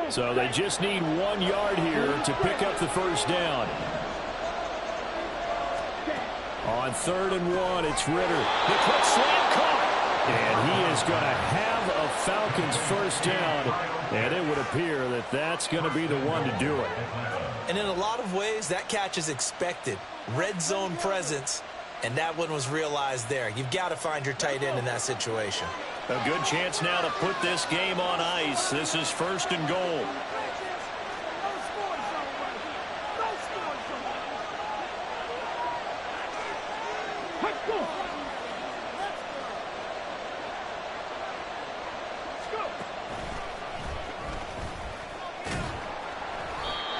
So they just need 1 yard here to pick up the first down. On 3rd and 1, it's Ritter. The quick slant caught. And he is going to have a Falcons first down. And it would appear that that's going to be the one to do it. And in a lot of ways, that catch is expected. Red zone presence, and that one was realized there. You've got to find your tight end in that situation. A good chance now to put this game on ice. This is 1st and goal.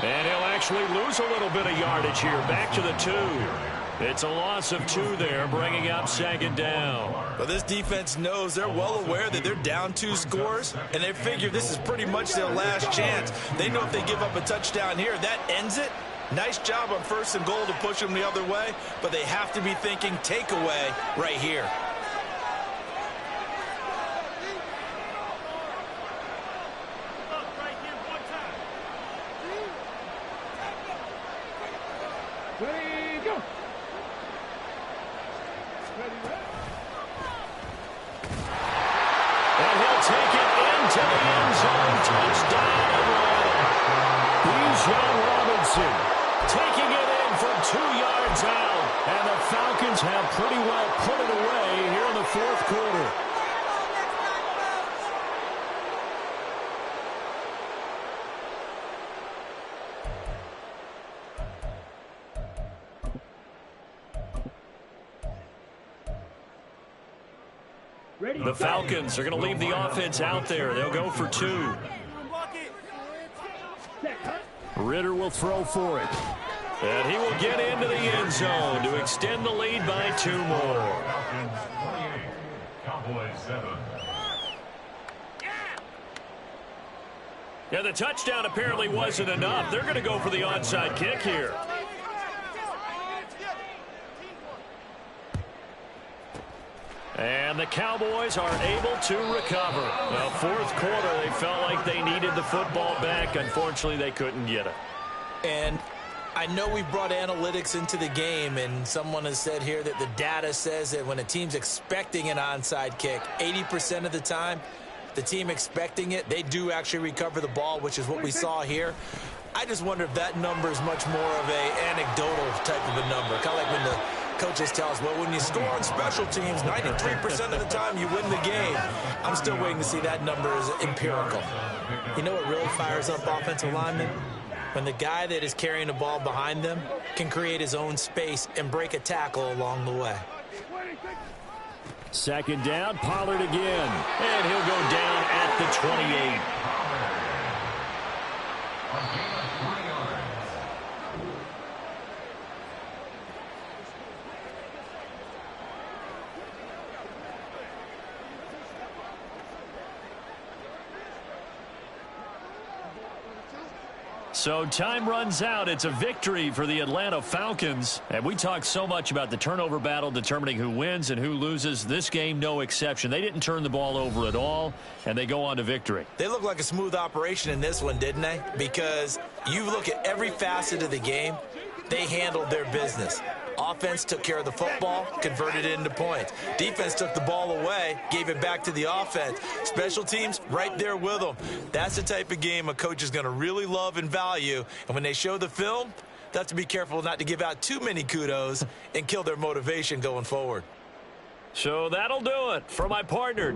And he'll actually lose a little bit of yardage here. Back to the 2. It's a loss of 2 there, bringing up 2nd down. But this defense knows, they're well aware that they're down 2 scores, and they figure this is pretty much their last chance. They know if they give up a touchdown here, that ends it, Nice job on 1st and goal to push them the other way, but they have to be thinking takeaway right here. Ready, go. And he'll take it into the end zone. Touchdown, Atlanta. Bijan Robinson taking it in from 2 yards out. And the Falcons have pretty well put it away here in the 4th quarter. The Falcons are going to leave the offense out there. They'll go for 2. Ritter will throw for it. And he will get into the end zone to extend the lead by 2 more. Falcons 28, Cowboys 7. Yeah, the touchdown apparently wasn't enough. They're going to go for the onside kick here. And the Cowboys are able to recover. Well, 4th quarter, they felt like they needed the football back. Unfortunately, they couldn't get it. And I know we brought analytics into the game, and someone has said here that the data says that when a team's expecting an onside kick, 80% of the time, the team expecting it, they do actually recover the ball, which is what we saw here. I just wonder if that number is much more of a anecdotal type of a number. Kind of like when the coaches tell us, well, when you score on special teams, 93% of the time you win the game. I'm still waiting to see that number is empirical. You know what really fires up offensive linemen? When the guy that is carrying the ball behind them can create his own space and break a tackle along the way. 2nd down, Pollard again. And he'll go down at the 28. So time runs out. It's a victory for the Atlanta Falcons. And we talked so much about the turnover battle determining who wins and who loses. This game, no exception. They didn't turn the ball over at all, and they go on to victory. They look like a smooth operation in this one, didn't they? Because you look at every facet of the game, they handled their business. Offense took care of the football, converted it into points. Defense took the ball away, gave it back to the offense. Special teams, right there with them. That's the type of game a coach is going to really love and value. And when they show the film, they have to be careful not to give out too many kudos and kill their motivation going forward. So that'll do it for my partner.